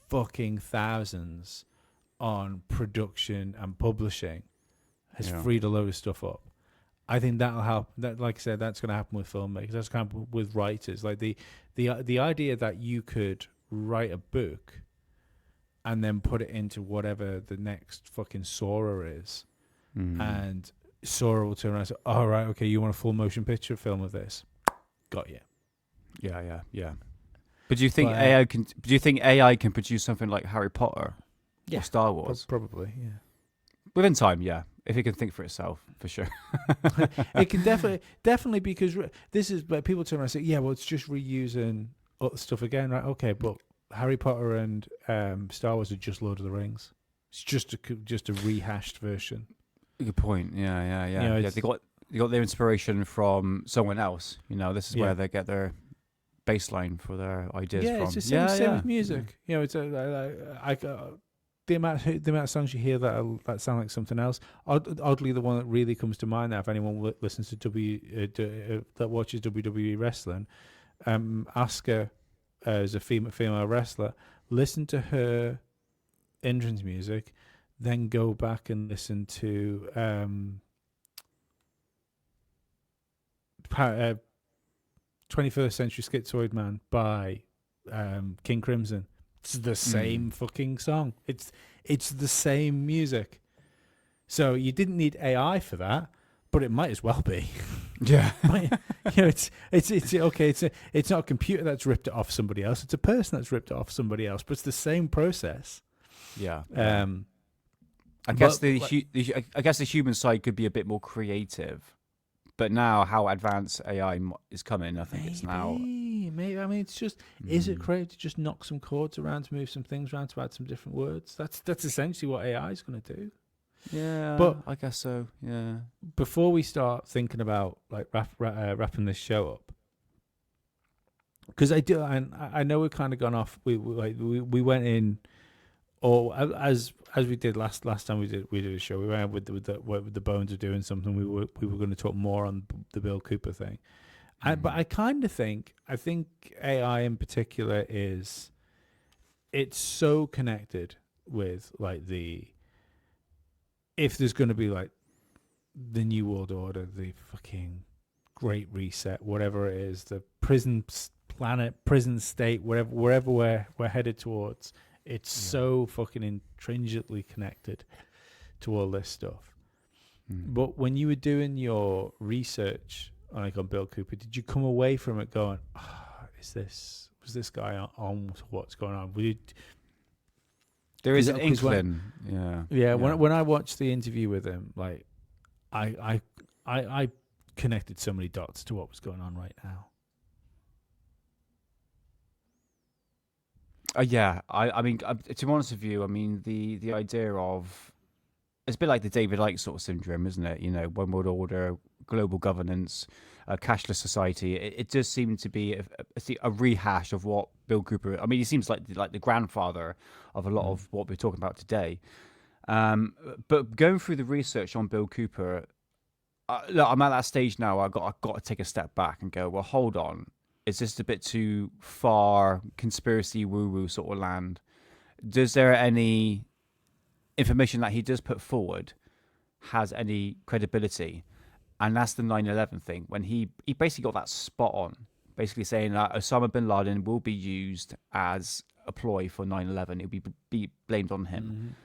fucking thousands on production and publishing has freed a load of stuff up. I think that'll help. That, like I said, that's going to happen with filmmakers. That's going to happen with writers. Like the idea that you could write a book and then put it into whatever the next fucking Sora is, and Sora will turn around and say, "All right, okay, you want a full motion picture film of this? Got you." Yeah. But do you think AI can? Do you think AI can produce something like Harry Potter or Star Wars? Probably, yeah. Within time, yeah. If it can think for itself, for sure. It can definitely, because this is like people turn around and say, "Yeah, well, it's just reusing stuff again, right?" Okay, but Harry Potter and Star Wars are just Lord of the Rings. It's just a rehashed version. Good point. Yeah. You know, They got their inspiration from someone else. You know, this is where they get their baseline for their ideas from. It's the same with music. You know, it's the amount of songs you hear that sound like something else. Oddly, the one that really comes to mind now, if anyone listens to that watches WWE wrestling, Asuka as a female wrestler, listen to her entrance music, then go back and listen to 21st Century Schizoid Man by King Crimson. It's the same fucking song. It's the same music. So you didn't need AI for that, but it might as well be. Yeah. It's okay. It's not a computer that's ripped it off somebody else. It's a person that's ripped it off somebody else. But it's the same process. Yeah. I guess the human side could be a bit more creative. But now, how advanced AI is coming, I think it's now. Maybe. I mean, it's just, is it creative to just knock some chords around, to move some things around, to add some different words? That's essentially what AI is going to do. Yeah, but I guess so. Yeah. Before we start thinking about like wrapping this show up, because I know we've kind of gone off. We went in, or as we did last time we did a show, we went with the bones of doing something. We were going to talk more on the Bill Cooper thing, but I think AI in particular it's so connected with like if there's going to be like the New World Order, the fucking Great Reset, whatever it is, the prison state, wherever we're headed towards. It's so fucking intrinsically connected to all this stuff. But when you were doing your research on Bill Cooper, did you come away from it going, was this guy on what's going on? There is an inkling. Yeah. When I watched the interview with him, like I connected so many dots to what was going on right now. Yeah, I mean, to be honest with you, I mean, the idea of it's a bit like the David Icke sort of syndrome, isn't it? You know, one world order, global governance, cashless society. It does seem to be a rehash of what Bill Cooper. I mean, he seems like the grandfather of a lot of what we're talking about today. But going through the research on Bill Cooper, look, I'm at that stage now. I've got to take a step back and go, well, hold on. Is this a bit too far conspiracy woo-woo sort of land? Does there any information that he does put forward has any credibility? And that's the 9/11 thing, when he basically got that spot on, basically saying that Osama bin Laden will be used as a ploy for 9/11. It'll be blamed on him.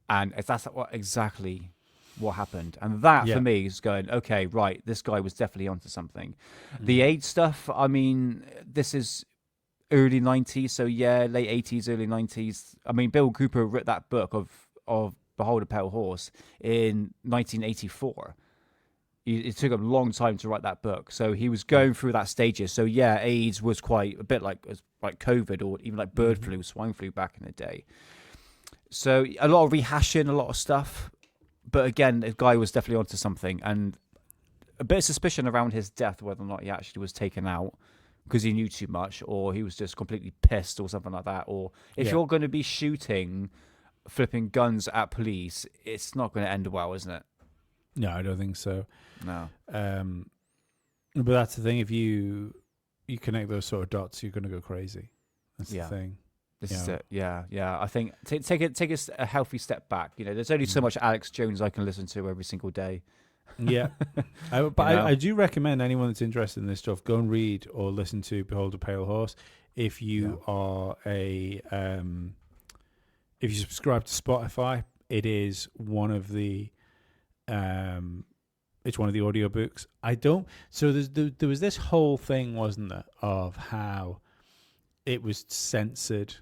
And that's exactly what happened. And that, for me, is going, okay, right, this guy was definitely onto something. The AIDS stuff, I mean, this is early 90s, so yeah, late 80s, early 90s. I mean, Bill Cooper wrote that book of Behold a Pale Horse in 1984. It took a long time to write that book, so he was going through that stages. So yeah, AIDS was quite a bit like COVID or even like bird flu, swine flu back in the day. So a lot of rehashing, a lot of stuff, but again, the guy was definitely onto something, and a bit of suspicion around his death, whether or not he actually was taken out because he knew too much, or he was just completely pissed, or something like that. Or if you're going to be shooting, flipping guns at police, it's not going to end well, isn't it? No, I don't think so. No. But that's the thing. If you connect those sort of dots, you're going to go crazy. That's the thing. This is it. Yeah. I think take a healthy step back. You know, there's only so much Alex Jones I can listen to every single day. Yeah. I do recommend anyone that's interested in this stuff, go and read or listen to Behold a Pale Horse. If you are if you subscribe to Spotify, it is one of the it's one of the audiobooks. So there was this whole thing, wasn't there, of how it was censored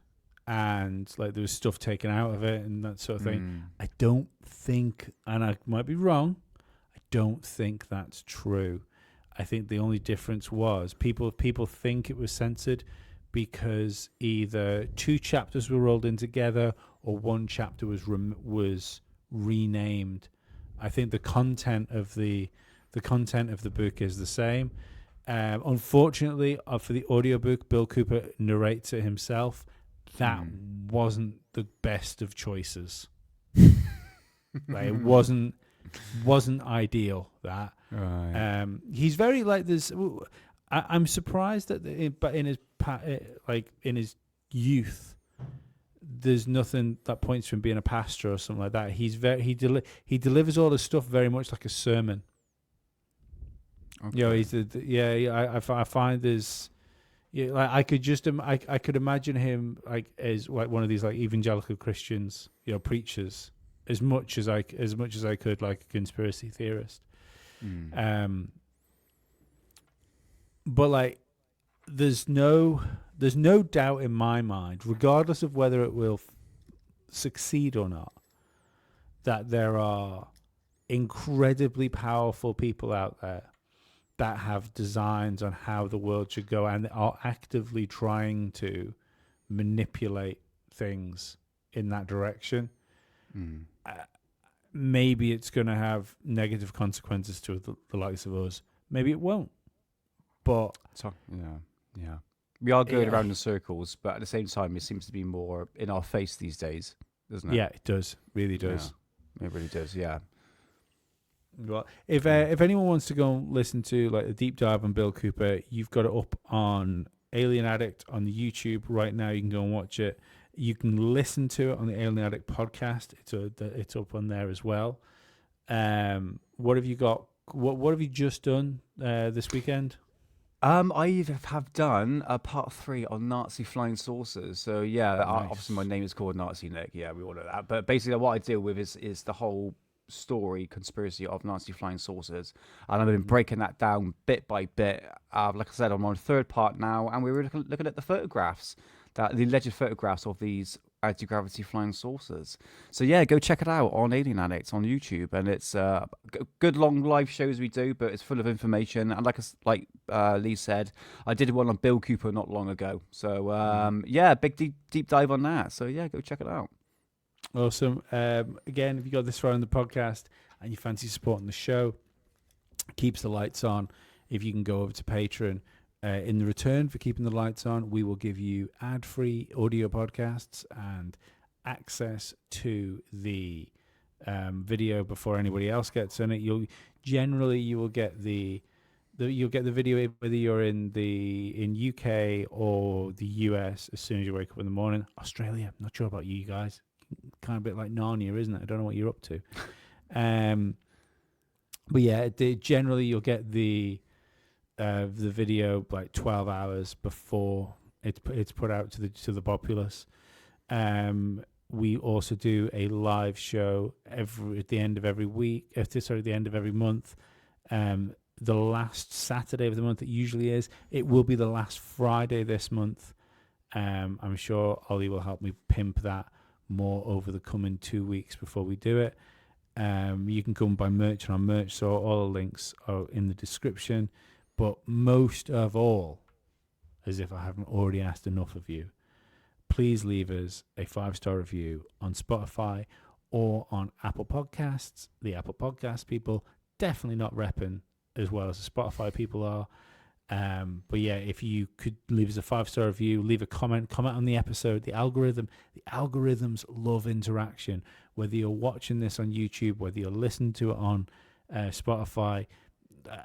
and like there was stuff taken out of it and that sort of thing. I don't think, and I might be wrong, I don't think that's true. I think the only difference was people think it was censored because either two chapters were rolled in together or one chapter was renamed. I think the content of the book is the same. Unfortunately, for the audiobook, Bill Cooper narrates it himself. That wasn't the best of choices. Like, it wasn't ideal. That he's very like this. I'm surprised that, but in his youth, there's nothing that points to him being a pastor or something like that. He delivers all his stuff very much like a sermon. Okay. You know, I find there's, like I could imagine him like as like one of these like evangelical Christians, you know, preachers, as much as I could, like a conspiracy theorist. But like, there's no doubt in my mind, regardless of whether it will succeed or not, that there are incredibly powerful people out there that have designs on how the world should go and are actively trying to manipulate things in that direction. Maybe it's going to have negative consequences to the likes of us. Maybe it won't. But yeah. We are going around in circles, but at the same time, it seems to be more in our face these days, doesn't it? Yeah, it does. Really does. Yeah. It really does, yeah. Well, if anyone wants to go and listen to like a deep dive on Bill Cooper, you've got it up on Alien Addict on the YouTube right now. You can go and watch it. You can listen to it on the Alien Addict podcast. It's up on there as well. What have you got? What have you just done this weekend? I have done a part 3 on Nazi flying saucers. So yeah, nice. Obviously my name is called Nazi Nick. Yeah, we all know that. But basically, what I deal with is the whole story conspiracy of Nazi flying saucers, and I've been breaking that down bit by bit. Like I said, I'm on the 3rd part now, and we were looking at the photographs, the alleged photographs of these anti-gravity flying saucers. So yeah, go check it out on Alien Addict on YouTube, and it's good long live shows we do, but it's full of information. And like Lee said, I did one on Bill Cooper not long ago. So yeah, big deep dive on that. So yeah, go check it out. Awesome. Again, if you got this far in the podcast and you fancy supporting the show, keeps the lights on. If you can go over to Patreon, in the return for keeping the lights on, we will give you ad-free audio podcasts and access to the video before anybody else gets in it. You will get the video whether you're in UK or the US as soon as you wake up in the morning. Australia, not sure about you guys. Kind of a bit like Narnia, isn't it? I don't know what you're up to. But yeah, generally you'll get the video like 12 hours before it's put out to the populace. We also do a live show at the end of every week. The end of every month. The last Saturday of the month it usually is. It will be the last Friday this month. I'm sure Ollie will help me pimp that more over the coming 2 weeks before we do it. You can go and buy merch on our merch store. All the links are in the description. But most of all, as if I haven't already asked enough of you, please leave us a 5-star review on Spotify or on Apple Podcasts. The Apple Podcast people definitely not repping as well as the Spotify people are. But yeah, if you could leave us a 5-star review, leave a comment on the episode. The algorithms love interaction. Whether you're watching this on YouTube, whether you're listening to it on Spotify,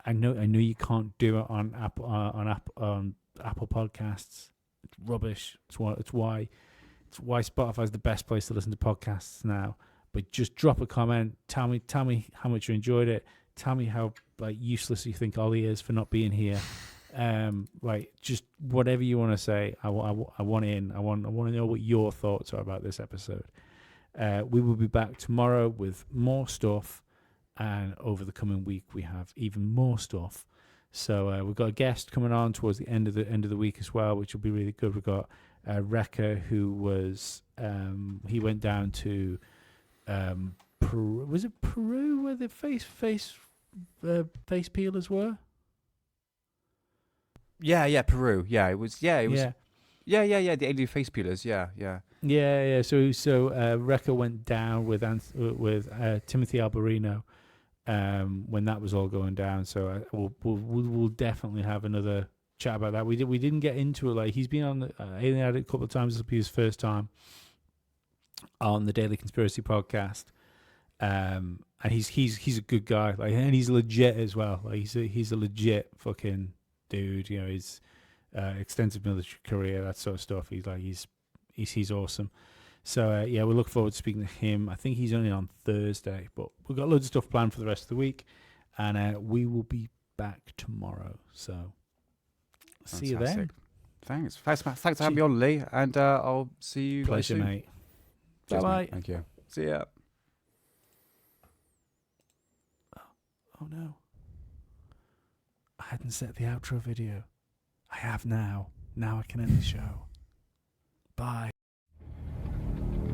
I know you can't do it on Apple Podcasts. It's rubbish. It's why Spotify is the best place to listen to podcasts now. But just drop a comment. Tell me how much you enjoyed it. Tell me how useless you think Ollie is for not being here. Just whatever you want to say. I want in. I want to know what your thoughts are about this episode. We will be back tomorrow with more stuff, and over the coming week we have even more stuff. So we've got a guest coming on towards the end of the week as well, which will be really good. We've got Rekka, who was he went down to Peru. Was it Peru where the face peelers were? Yeah, Peru. Yeah, it was. Yeah. The alien face peelers. Yeah. So Rekka went down with Timothy Alberino when that was all going down. So we'll definitely have another chat about that. We didn't get into it. Like, he's been on the Alien Addict a couple of times. This will be his first time on the Daily Conspiracy Podcast. And he's a good guy. Like, and he's legit as well. Like, he's a legit fucking dude. You know, he's extensive military career, that sort of stuff. He's awesome. So we look forward to speaking to him. I think he's only on Thursday, but we've got loads of stuff planned for the rest of the week, and we will be back tomorrow. So see you then. Thanks for having me on, Lee, and I'll see you. Pleasure, mate. Cheers, bye. Mate. Thank you. See ya. Oh no! I hadn't set the outro video. I have now. Now I can end the show. Bye.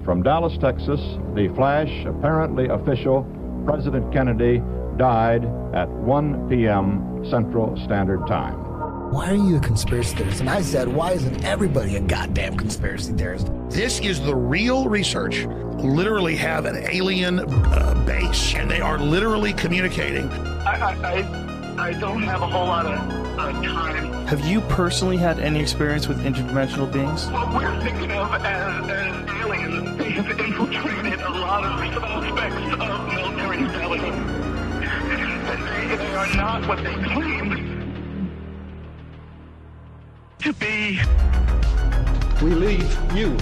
From Dallas, Texas, the flash, apparently official, President Kennedy died at 1 p.m. Central Standard Time. Why are you a conspiracy theorist? And I said, why isn't everybody a goddamn conspiracy theorist? This is the real research. Literally have an alien base, and they are literally communicating. I don't have a whole lot of time. Have you personally had any experience with interdimensional beings? What we're thinking of as aliens, they have infiltrated a lot of aspects of military intelligence. And they are not what they claimed to be. We leave you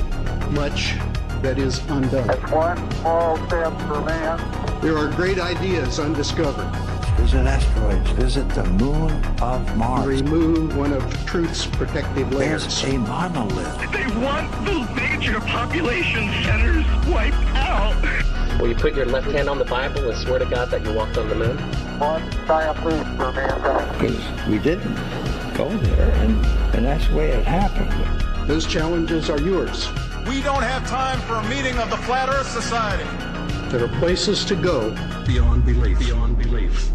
much that is undone. That's one small step for man. There are great ideas undiscovered. Visit asteroids. Visit the moon of Mars. Remove one of truth's protective layers. There's a monolith. They want those major population centers wiped out. Will you put your left hand on the Bible and swear to God that you walked on the moon? One giant leap for mankind. Because we didn't go there, and that's the way it happened. Those challenges are yours. We don't have time for a meeting of the Flat Earth Society. There are places to go beyond belief. Beyond belief.